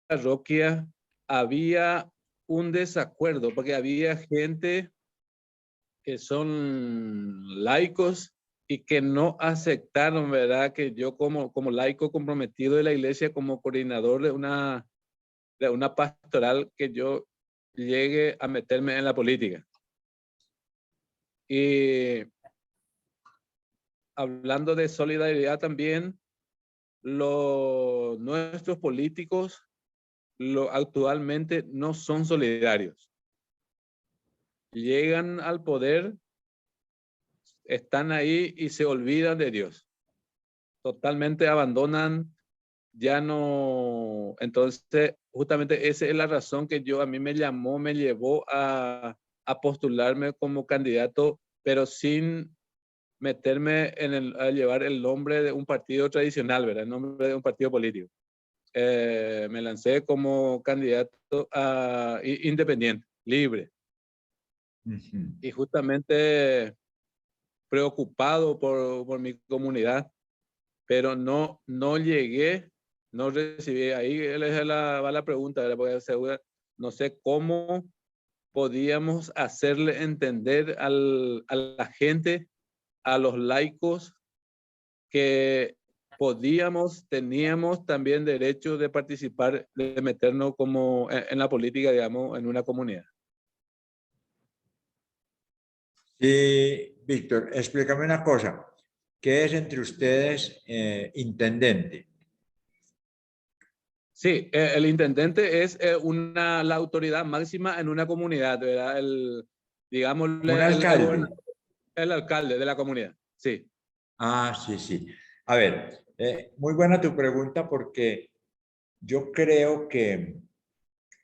parroquia había un desacuerdo, porque había gente que son laicos y que no aceptaron, ¿verdad? Que yo como laico comprometido de la iglesia, como coordinador de una pastoral, que yo llegue a meterme en la política. Y hablando de solidaridad también, nuestros políticos actualmente no son solidarios. Llegan al poder, están ahí y se olvidan de Dios. Totalmente abandonan, ya no. Entonces, justamente esa es la razón que a mí me llevó a postularme como candidato, pero sin meterme a llevar el nombre de un partido tradicional, ¿verdad? El nombre de un partido político. Me lancé como candidato independiente, libre. Uh-huh. Y justamente preocupado por mi comunidad, pero no llegué No recibí, ahí va la pregunta, ¿verdad? Porque no sé cómo podíamos hacerle entender a la gente, a los laicos, que teníamos también derecho de participar, de meternos como en la política, digamos, en una comunidad. Sí, Víctor, explícame una cosa. ¿Qué es entre ustedes intendente? Sí, el intendente es la autoridad máxima en una comunidad, ¿verdad? Digamos, ¿Un alcalde? El alcalde de la comunidad, sí. Ah, sí, sí. A ver, muy buena tu pregunta porque yo creo que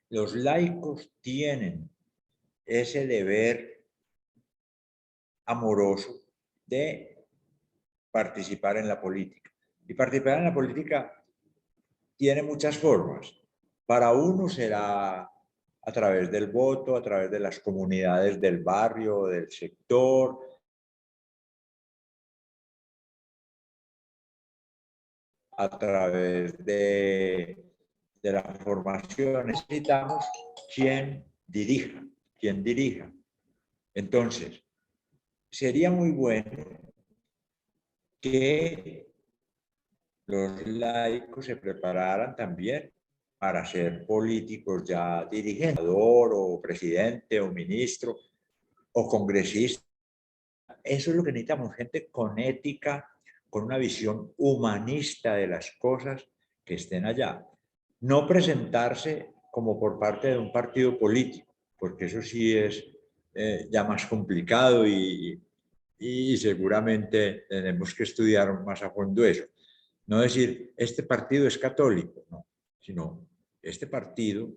los laicos tienen ese deber amoroso de participar en la política. Y participar en la política tiene muchas formas. Para uno será a través del voto, a través de las comunidades del barrio, del sector, a través de la formación. Necesitamos quien dirija. Entonces, sería muy bueno que los laicos se prepararan también para ser políticos ya dirigentes, o presidente, o ministro, o congresista. Eso es lo que necesitamos, gente con ética, con una visión humanista de las cosas que estén allá. No presentarse como por parte de un partido político, porque eso sí es ya más complicado y seguramente tenemos que estudiar más a fondo eso. No decir, este partido es católico, no, sino este partido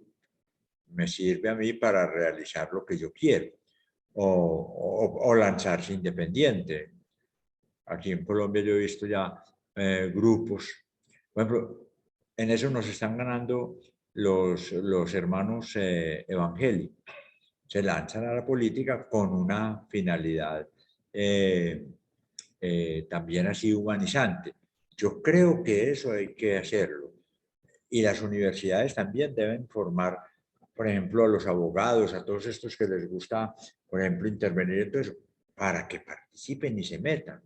me sirve a mí para realizar lo que yo quiero o lanzarse independiente. Aquí en Colombia yo he visto ya grupos, por ejemplo, en eso nos están ganando los hermanos evangélicos. Se lanzan a la política con una finalidad también así humanizante. Yo creo que eso hay que hacerlo. Y las universidades también deben formar, por ejemplo, a los abogados, a todos estos que les gusta, por ejemplo, intervenir en todo eso, para que participen y se metan,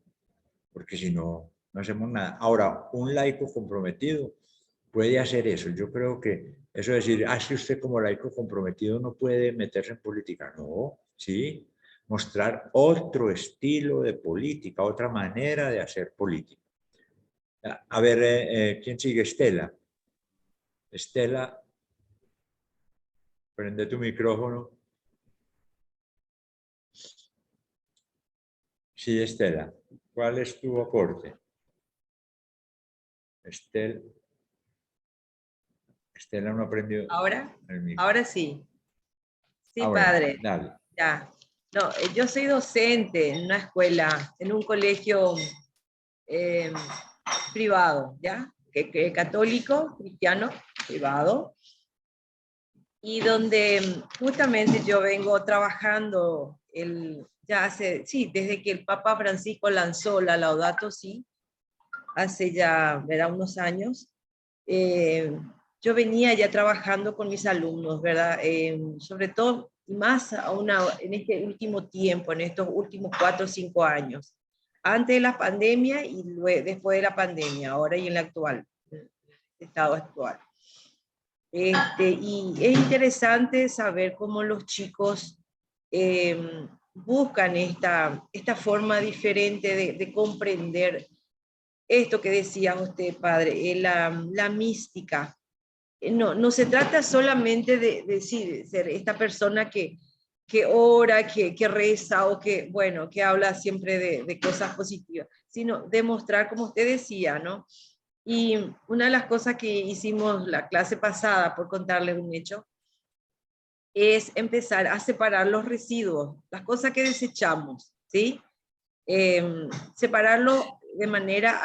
porque si no, no hacemos nada. Ahora, un laico comprometido puede hacer eso. Yo creo que eso de decir, es que usted como laico comprometido no puede meterse en política. No, sí, mostrar otro estilo de política, otra manera de hacer política. A ver, ¿quién sigue? Estela. Estela, prende tu micrófono. Sí, Estela. ¿Cuál es tu aporte? Estela no aprendió. Ahora sí. Sí, Bueno, padre. dale. Ya. No, yo soy docente en una escuela, en un colegio privado, ¿ya? Que católico, cristiano, privado. Y donde justamente yo vengo trabajando ya hace, sí, desde que el Papa Francisco lanzó la Laudato Si, hace ya, verá, unos años, yo venía ya trabajando con mis alumnos, ¿verdad? Sobre todo, más en este último tiempo, en estos últimos 4 o 5 años, antes de la pandemia y después de la pandemia, ahora y en el estado actual. Y es interesante saber cómo los chicos buscan esta forma diferente de comprender esto que decía usted, padre, la mística. No se trata solamente de ser esta persona que ora, que reza o que habla siempre de cosas positivas, sino demostrar, como usted decía, ¿no? Y una de las cosas que hicimos la clase pasada, por contarles un hecho, es empezar a separar los residuos, las cosas que desechamos, ¿sí? Separarlo de manera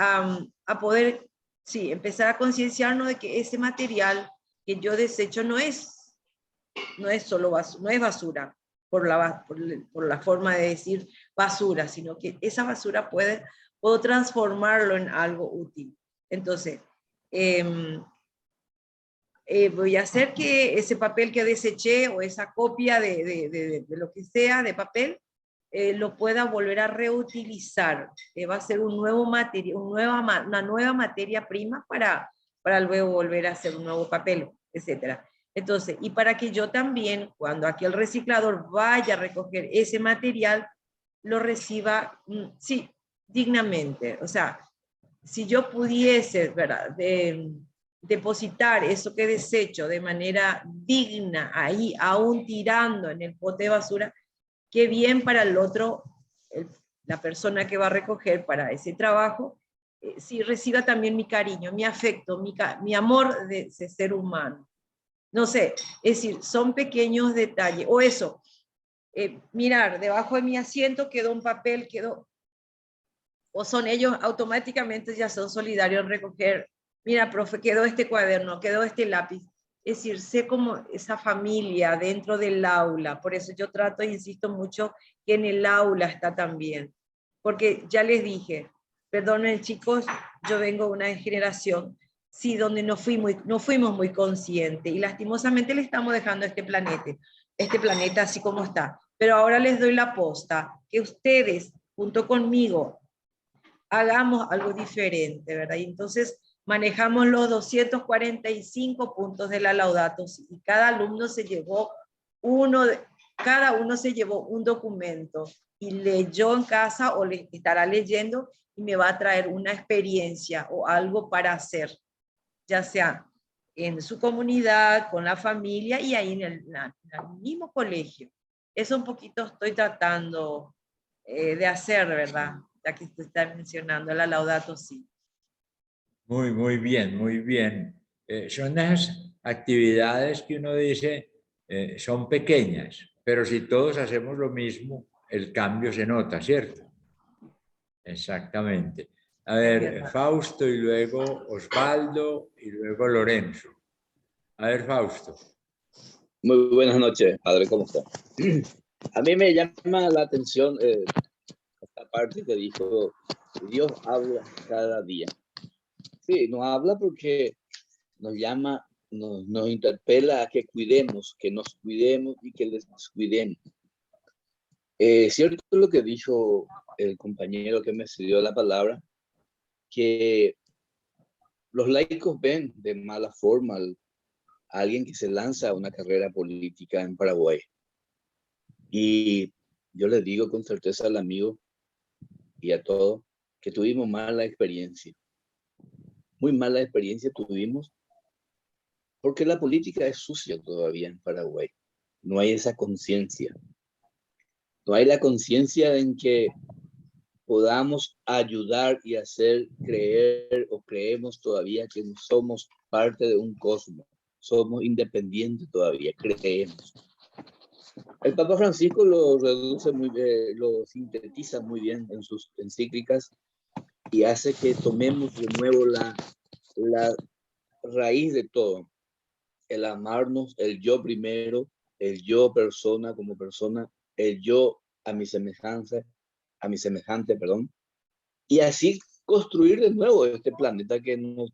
a poder, sí, empezar a concienciarnos de que ese material que yo desecho no es solo basura, no es basura por la forma de decir basura, sino que esa basura puedo transformarlo en algo útil. Entonces, voy a hacer que ese papel que deseché o esa copia de lo que sea de papel, lo pueda volver a reutilizar. Va a ser un nuevo una nueva materia prima para luego volver a hacer un nuevo papel, etc. Entonces, y para que yo también, cuando aquí el reciclador vaya a recoger ese material, lo reciba, sí, dignamente. O sea, si yo pudiese, ¿verdad?, depositar eso que desecho de manera digna ahí, aún tirando en el bote de basura, qué bien para el otro, la persona que va a recoger para ese trabajo, si reciba también mi cariño, mi afecto, mi amor de ese ser humano. No sé, es decir, son pequeños detalles. O eso, mirar, debajo de mi asiento quedó un papel, o son ellos automáticamente ya son solidarios en recoger, mira, profe, quedó este cuaderno, quedó este lápiz. Es decir, sé como esa familia dentro del aula. Por eso yo trato e insisto mucho que en el aula está también. Porque ya les dije, perdonen chicos, yo vengo de una generación, sí, donde no fuimos muy conscientes y lastimosamente le estamos dejando este planeta así como está. Pero ahora les doy la posta, que ustedes, junto conmigo, hagamos algo diferente, ¿verdad? Y entonces manejamos los 245 puntos de la Laudato Si, y cada alumno se llevó cada uno se llevó un documento y leyó en casa o le estará leyendo y me va a traer una experiencia o algo para hacer, ya sea en su comunidad, con la familia y ahí en el mismo colegio. Eso un poquito estoy tratando de hacer, ¿verdad? Ya que usted está mencionando la Laudato Si. Muy bien, muy bien. Son esas actividades que uno dice son pequeñas, pero si todos hacemos lo mismo, el cambio se nota, ¿cierto? Exactamente. A ver, Fausto y luego Osvaldo y luego Lorenzo. A ver, Fausto. Muy buenas noches, padre, ¿cómo está? A mí me llama la atención esta parte que dijo, Dios habla cada día. Sí, nos habla porque nos llama, nos interpela a que cuidemos, que nos cuidemos y que les cuidemos. Cierto lo que dijo el compañero que me cedió la palabra, que los laicos ven de mala forma a alguien que se lanza a una carrera política en Paraguay. Y yo le digo con certeza al amigo y a todos que tuvimos mala experiencia. Muy mala experiencia tuvimos porque la política es sucia todavía en Paraguay. No hay esa conciencia. No hay la conciencia en que podamos ayudar y hacer creer o creemos todavía que no somos parte de un cosmos. Somos independientes todavía, creemos. El Papa Francisco lo reduce lo sintetiza muy bien en sus encíclicas y hace que tomemos de nuevo la raíz de todo. El amarnos, el yo primero, el yo persona como persona, el yo a mi semejante, perdón, y así construir de nuevo este planeta que nos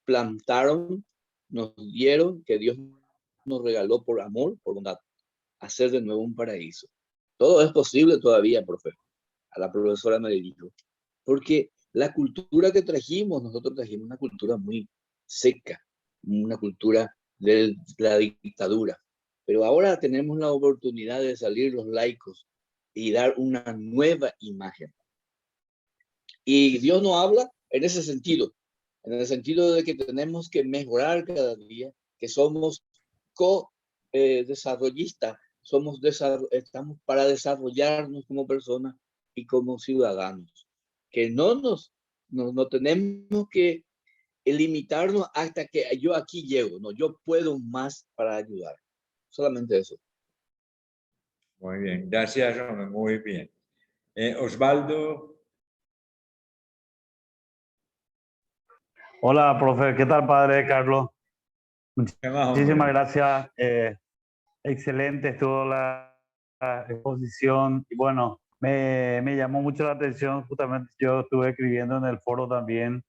plantaron, nos dieron, que Dios nos regaló por amor, por bondad, hacer de nuevo un paraíso. Todo es posible todavía, profe. A la profesora me dirijo. Porque la cultura que nosotros trajimos una cultura muy seca, una cultura de la dictadura. Pero ahora tenemos la oportunidad de salir los laicos y dar una nueva imagen. Y Dios nos habla en ese sentido, en el sentido de que tenemos que mejorar cada día, que somos co-desarrollistas, estamos para desarrollarnos como personas y como ciudadanos, que no tenemos que limitarnos hasta que yo aquí llego, no, yo puedo más para ayudar, solamente eso. Muy bien, gracias, hombre, muy bien. Osvaldo. Hola, profe, ¿qué tal, padre Carlos? Muchísimas gracias. Excelente estuvo la exposición y bueno, me llamó mucho la atención, justamente yo estuve escribiendo en el foro también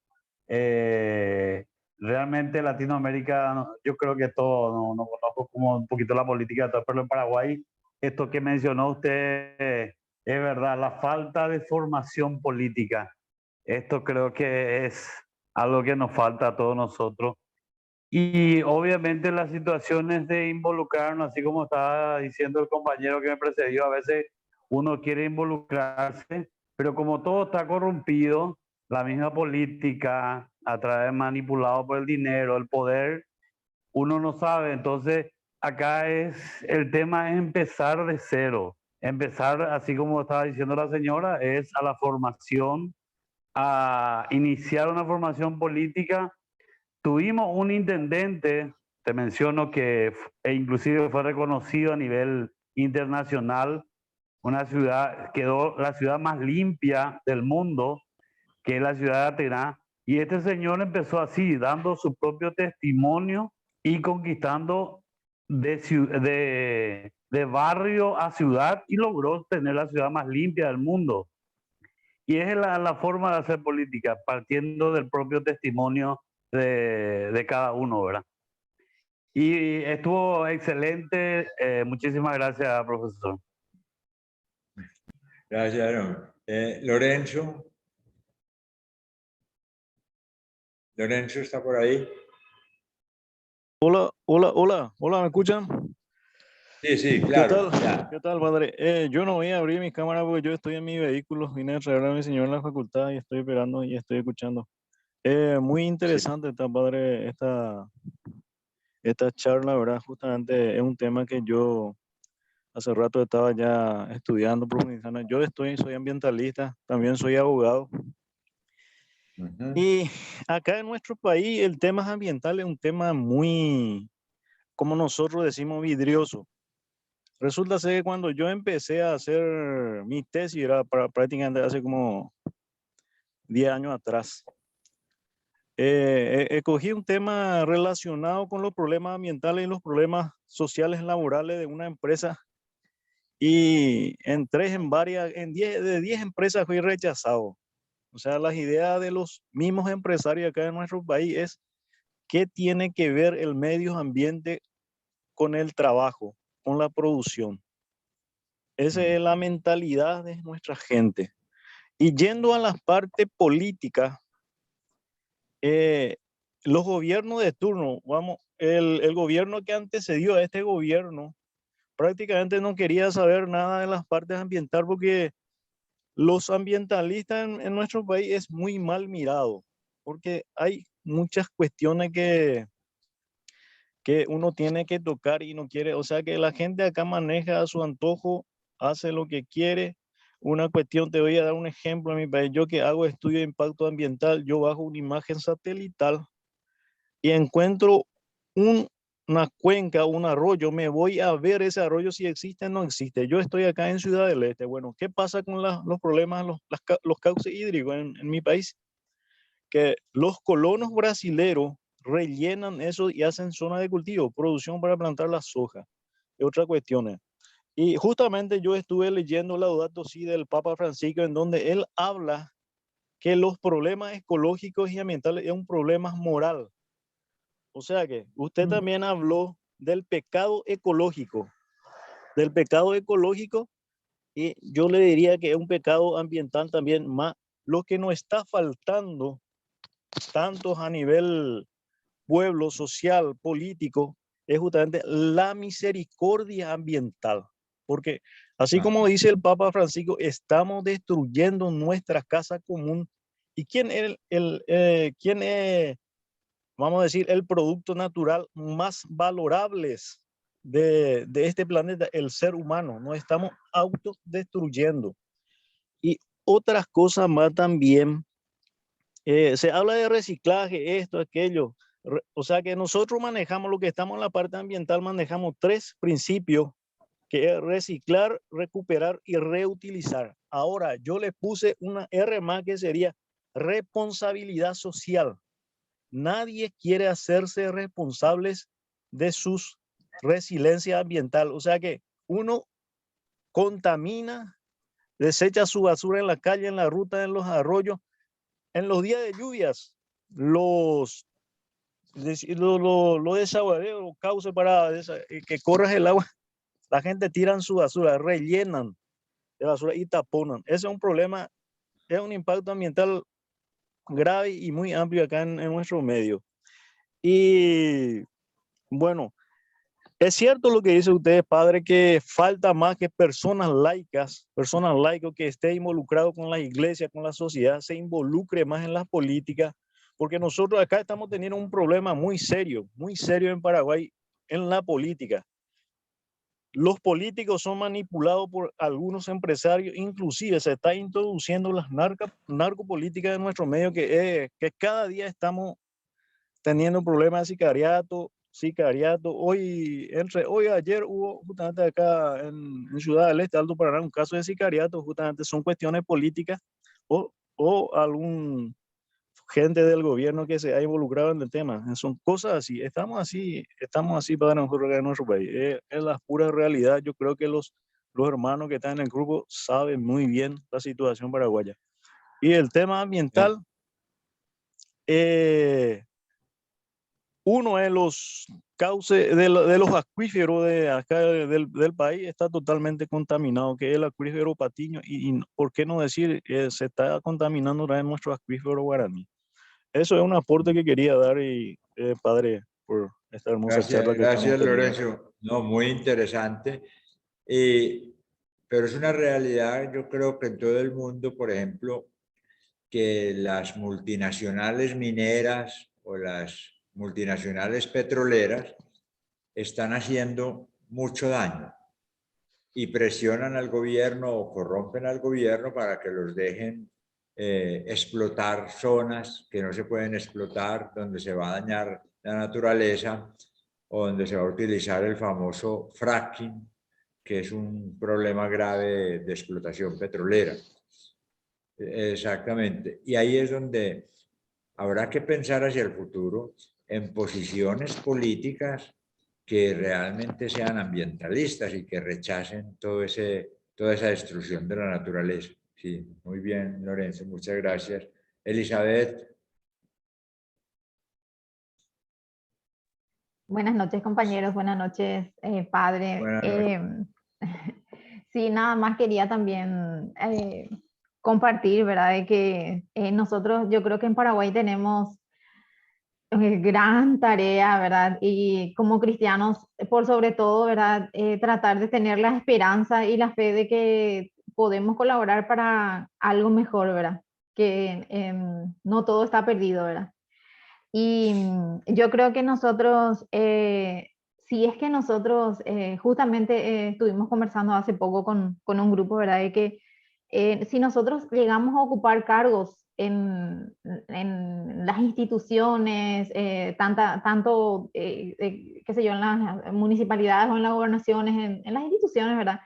realmente Latinoamérica, yo creo que todo, no conozco como un poquito la política, pero en Paraguay, esto que mencionó usted es verdad, la falta de formación política. Esto creo que es algo que nos falta a todos nosotros. Y obviamente las situaciones de involucrarnos, así como estaba diciendo el compañero que me precedió, a veces uno quiere involucrarse, pero como todo está corrompido, la misma política, a través manipulado por el dinero, el poder, uno no sabe. Entonces, acá el tema es empezar de cero. Empezar, así como estaba diciendo la señora, es a la formación, a iniciar una formación política. Tuvimos un intendente, te menciono, inclusive fue reconocido a nivel internacional, una ciudad, quedó la ciudad más limpia del mundo, que es la ciudad de Atenas, y este señor empezó así, dando su propio testimonio y conquistando de barrio a ciudad, y logró tener la ciudad más limpia del mundo. Y es la forma de hacer política, partiendo del propio testimonio de cada uno, ¿verdad? Y estuvo excelente. Muchísimas gracias, profesor. Gracias, Aaron. Lorenzo. Lorenzo está por ahí. Hola, hola, hola, hola, ¿me escuchan? Sí, sí, claro. ¿Qué tal, padre? Yo no voy a abrir mi cámara porque yo estoy en mi vehículo, vine a traer a mi señor en la facultad y estoy esperando y estoy escuchando. Muy interesante, está, padre, esta charla, ¿verdad? Justamente es un tema que yo hace rato estaba ya estudiando, profundizando. Soy ambientalista, también soy abogado. Y acá en nuestro país el tema ambiental es un tema muy, como nosotros decimos, vidrioso. Resulta ser que cuando yo empecé a hacer mi tesis, era prácticamente hace como 10 años atrás, escogí un tema relacionado con los problemas ambientales y los problemas sociales laborales de una empresa, y entré de 10 empresas fui rechazado. O sea, las ideas de los mismos empresarios acá en nuestro país es qué tiene que ver el medio ambiente con el trabajo, con la producción. Esa es la mentalidad de nuestra gente. Y yendo a las partes políticas, los gobiernos de turno, el gobierno que antecedió a este gobierno prácticamente no quería saber nada de las partes ambientales, porque los ambientalistas en nuestro país es muy mal mirado, porque hay muchas cuestiones que uno tiene que tocar y no quiere. O sea que la gente acá maneja a su antojo, hace lo que quiere. Una cuestión, te voy a dar un ejemplo en mi país. Yo que hago estudio de impacto ambiental, yo bajo una imagen satelital y encuentro una cuenca, un arroyo, me voy a ver ese arroyo si existe o no existe. Yo estoy acá en Ciudad del Este. Bueno, ¿qué pasa con los problemas, los cauces hídricos en mi país? Que los colonos brasileros rellenan eso y hacen zona de cultivo, producción para plantar la soja y otras cuestiones. Y justamente yo estuve leyendo Laudato Si del Papa Francisco, en donde él habla que los problemas ecológicos y ambientales es un problema moral. O sea que usted también habló del pecado ecológico, y yo le diría que es un pecado ambiental también más. Lo que nos está faltando, tanto a nivel pueblo, social, político, es justamente la misericordia ambiental. Porque así como dice el Papa Francisco, estamos destruyendo nuestra casa común. ¿Y quién es, vamos a decir, el producto natural más valorables de este planeta? El ser humano. Nos estamos autodestruyendo. Y otras cosas más también. Se habla de reciclaje, esto, aquello. O sea que nosotros manejamos, lo que estamos en la parte ambiental, manejamos 3 principios, que es reciclar, recuperar y reutilizar. Ahora, yo le puse una R más, que sería responsabilidad social. Nadie quiere hacerse responsables de sus resiliencia ambiental. O sea que uno contamina, desecha su basura en la calle, en la ruta, en los arroyos. En los días de lluvias, los lo desaguadero, lo cauce para que corras el agua. La gente tiran su basura, rellenan de basura y taponan. Ese es un problema, es un impacto ambiental grave y muy amplio acá en nuestro medio. Y bueno, es cierto lo que dice usted, padre, que falta más que personas laicos que estén involucrados con la iglesia, con la sociedad, se involucre más en las políticas, porque nosotros acá estamos teniendo un problema muy serio en Paraguay en la política. Los políticos son manipulados por algunos empresarios, inclusive se está introduciendo las narcopolíticas en nuestro medio, que cada día estamos teniendo problemas de sicariato. Hoy ayer hubo justamente acá en Ciudad del Este, Alto Paraná, un caso de sicariato. Justamente son cuestiones políticas o algún gente del gobierno que se ha involucrado en el tema. Son cosas así. Estamos así para nosotros en nuestro país. Es la pura realidad. Yo creo que los hermanos que están en el grupo saben muy bien la situación paraguaya. Y el tema ambiental, uno de los cauces de los acuíferos de acá del país está totalmente contaminado, que es el acuífero Patiño, y por qué no decir, se está contaminando también nuestro acuífero Guaraní. Eso es un aporte que quería dar, y padre, por esta hermosa charla que Gracias, estamos teniendo. Lorenzo. No, muy interesante. Pero es una realidad, yo creo que en todo el mundo, por ejemplo, que las multinacionales mineras o las multinacionales petroleras están haciendo mucho daño y presionan al gobierno o corrompen al gobierno para que los dejen explotar zonas que no se pueden explotar, donde se va a dañar la naturaleza o donde se va a utilizar el famoso fracking, que es un problema grave de explotación petrolera. Exactamente. Y ahí es donde habrá que pensar hacia el futuro en posiciones políticas que realmente sean ambientalistas y que rechacen toda esa destrucción de la naturaleza. Sí, muy bien, Lorenzo, muchas gracias. Elizabeth. Buenas noches, compañeros. Buenas noches, padre. Buenas noches. Sí, nada más quería también compartir, ¿verdad? De que nosotros, yo creo que en Paraguay tenemos gran tarea, ¿verdad? Y como cristianos, por sobre todo, ¿verdad? Tratar de tener la esperanza y la fe de que podemos colaborar para algo mejor, ¿verdad? Que no todo está perdido, ¿verdad? Y yo creo que nosotros, si es que nosotros, justamente estuvimos conversando hace poco con un grupo, ¿verdad? De que si nosotros llegamos a ocupar cargos en las instituciones, tanto, qué sé yo, en las municipalidades o en las gobernaciones, en las instituciones, ¿verdad?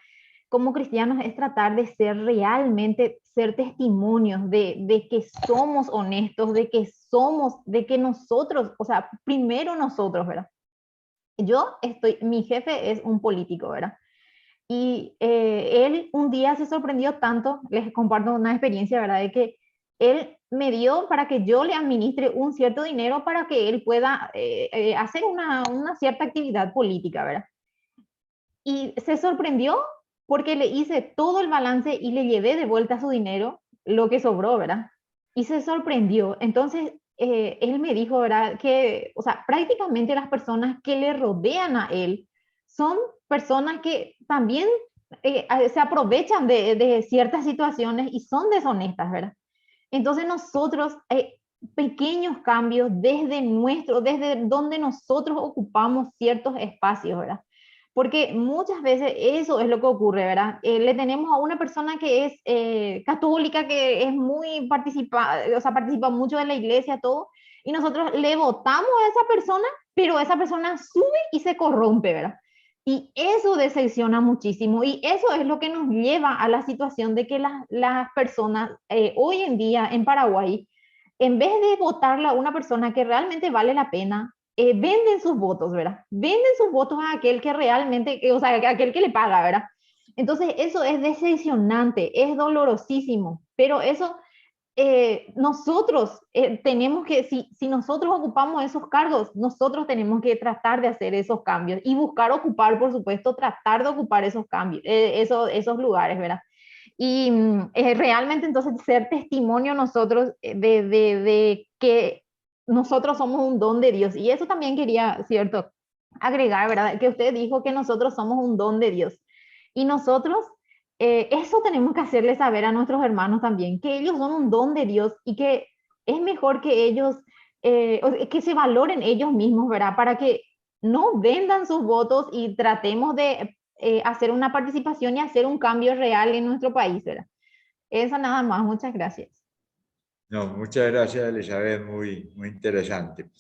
Como cristianos es tratar de ser realmente, ser testimonios de que somos honestos, de que nosotros, o sea, primero nosotros, ¿verdad? Mi jefe es un político, ¿verdad? Y él un día se sorprendió tanto, les comparto una experiencia, ¿verdad? De que él me dio para que yo le administre un cierto dinero para que él pueda hacer una cierta actividad política, ¿verdad? Y se sorprendió porque le hice todo el balance y le llevé de vuelta su dinero, lo que sobró, ¿verdad? Y se sorprendió. Entonces, él me dijo, ¿verdad? Que, o sea, prácticamente las personas que le rodean a él son personas que también se aprovechan de ciertas situaciones y son deshonestas, ¿verdad? Entonces nosotros, pequeños cambios desde donde nosotros ocupamos ciertos espacios, ¿verdad? Porque muchas veces eso es lo que ocurre, ¿verdad? Le tenemos a una persona que es católica, que es muy participa mucho de la iglesia, todo, y nosotros le votamos a esa persona, pero esa persona sube y se corrompe, ¿verdad? Y eso decepciona muchísimo, y eso es lo que nos lleva a la situación de que las personas hoy en día en Paraguay, en vez de votarle a una persona que realmente vale la pena, venden sus votos, ¿verdad? Venden sus votos a aquel que realmente, o sea, a aquel que le paga, ¿verdad? Entonces eso es decepcionante, es dolorosísimo, pero eso nosotros tenemos que, si nosotros ocupamos esos cargos, nosotros tenemos que tratar de hacer esos cambios y buscar ocupar, por supuesto, tratar de ocupar esos cambios, esos lugares, ¿verdad? Y realmente entonces ser testimonio nosotros de que nosotros somos un don de Dios. Y eso también quería, ¿cierto?, agregar, ¿verdad? Que usted dijo que nosotros somos un don de Dios. Y nosotros, eso tenemos que hacerle saber a nuestros hermanos también, que ellos son un don de Dios y que es mejor que ellos, que se valoren ellos mismos, ¿verdad? Para que no vendan sus votos y tratemos de hacer una participación y hacer un cambio real en nuestro país, ¿verdad? Eso nada más, muchas gracias. No, muchas gracias, Elizabeth, muy interesante.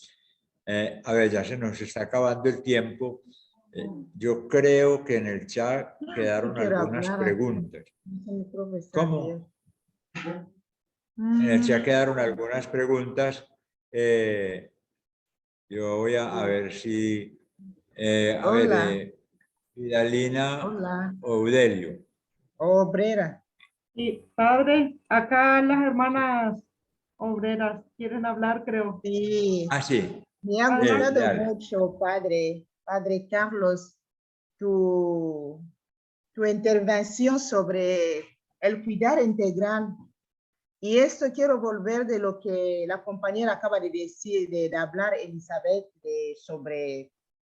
A ver, ya se nos está acabando el tiempo. Yo creo que en el chat quedaron algunas preguntas. ¿Cómo? En el chat quedaron algunas preguntas. Yo voy a ver si... a ver, Vidalina o Eudelio. Obrera. Sí, padre, acá las hermanas obreras quieren hablar, creo. Sí. Ah, sí. Me ha Bien, gustado dale. mucho, padre Carlos, tu intervención sobre el cuidar integral. Y esto quiero volver de lo que la compañera acaba de decir, de hablar Elizabeth, sobre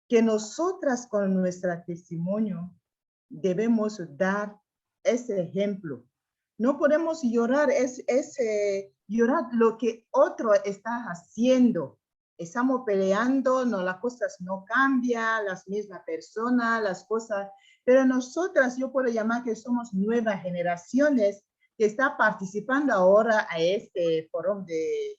que nosotras con nuestro testimonio debemos dar ese ejemplo. No podemos llorar, llorar lo que otro está haciendo. Estamos peleando, no, las cosas no cambian, las mismas personas, las cosas, pero nosotras, yo puedo llamar que somos nuevas generaciones que está participando ahora a este foro de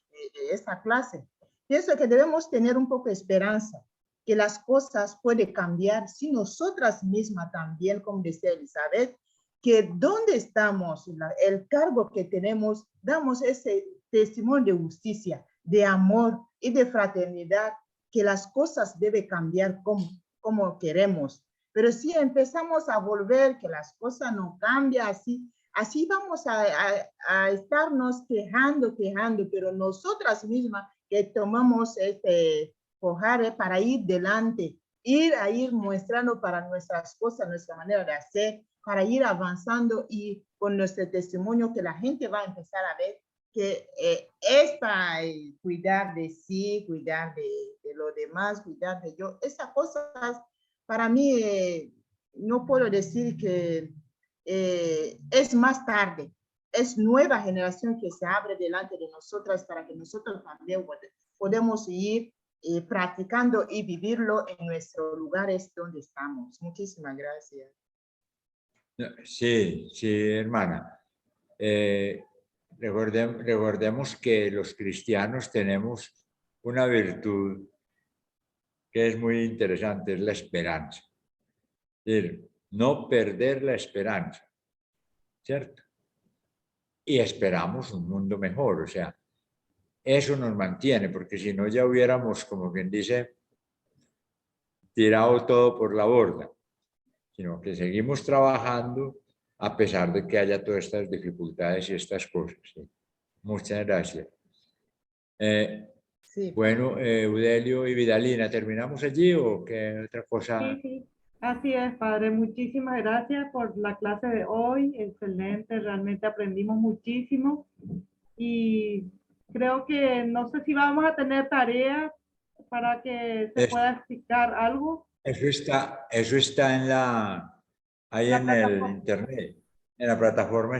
esta clase. Pienso que debemos tener un poco de esperanza, que las cosas pueden cambiar si nosotras mismas también, como decía Elizabeth, que donde estamos, el cargo que tenemos, damos ese testimonio de justicia, de amor y de fraternidad, que las cosas deben cambiar como queremos. Pero si empezamos a volver, que las cosas no cambian así vamos a estarnos quejando, pero nosotras mismas que tomamos este coraje para ir delante, ir mostrando para nuestras cosas, nuestra manera de hacer, para ir avanzando y con nuestro testimonio que la gente va a empezar a ver que cuidar de sí, cuidar de lo demás, cuidar de yo, esas cosas para mí no puedo decir que es más tarde, es nueva generación que se abre delante de nosotras para que nosotros también podemos ir practicando y vivirlo en nuestros lugares donde estamos. Muchísimas gracias. Sí, hermana. Recordemos que los cristianos tenemos una virtud que es muy interesante, es la esperanza. Es decir, no perder la esperanza, ¿cierto? Y esperamos un mundo mejor, o sea, eso nos mantiene, porque si no ya hubiéramos, como quien dice, tirado todo por la borda, sino que seguimos trabajando a pesar de que haya todas estas dificultades y estas cosas. ¿Sí? Muchas gracias. Sí. Bueno, Eudelio y Vidalina, ¿terminamos allí o qué otra cosa? Sí, así es, padre. Muchísimas gracias por la clase de hoy. Excelente, realmente aprendimos muchísimo. Y creo que no sé si vamos a tener tarea para que se pueda explicar algo. Eso está ahí en el internet. En la plataforma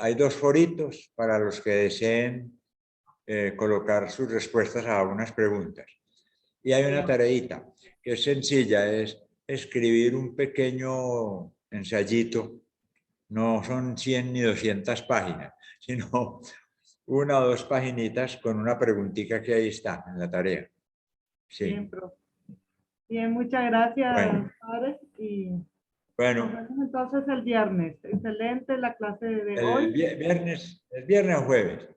hay dos foritos para los que deseen colocar sus respuestas a algunas preguntas. Y hay una tareita que es sencilla, es escribir un pequeño ensayito. No son 100 ni 200 páginas, sino 1 o 2 paginitas con una preguntita que ahí está en la tarea. Sí. Bien, bien, muchas gracias, bueno. padre. Y bueno, nos vemos entonces el viernes. Excelente la clase de hoy. ¿Es viernes o jueves?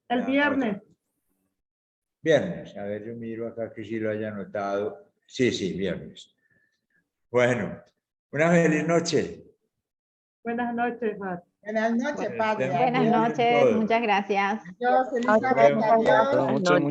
El viernes. Viernes, a ver, yo miro acá que sí lo haya anotado. Sí, viernes. Bueno, una feliz noche. Buenas noches, padre. Buenas noches, padre. Buenas Adiós. noches, muchas gracias. Adiós, Elizabeth. Adiós. Buenas noches,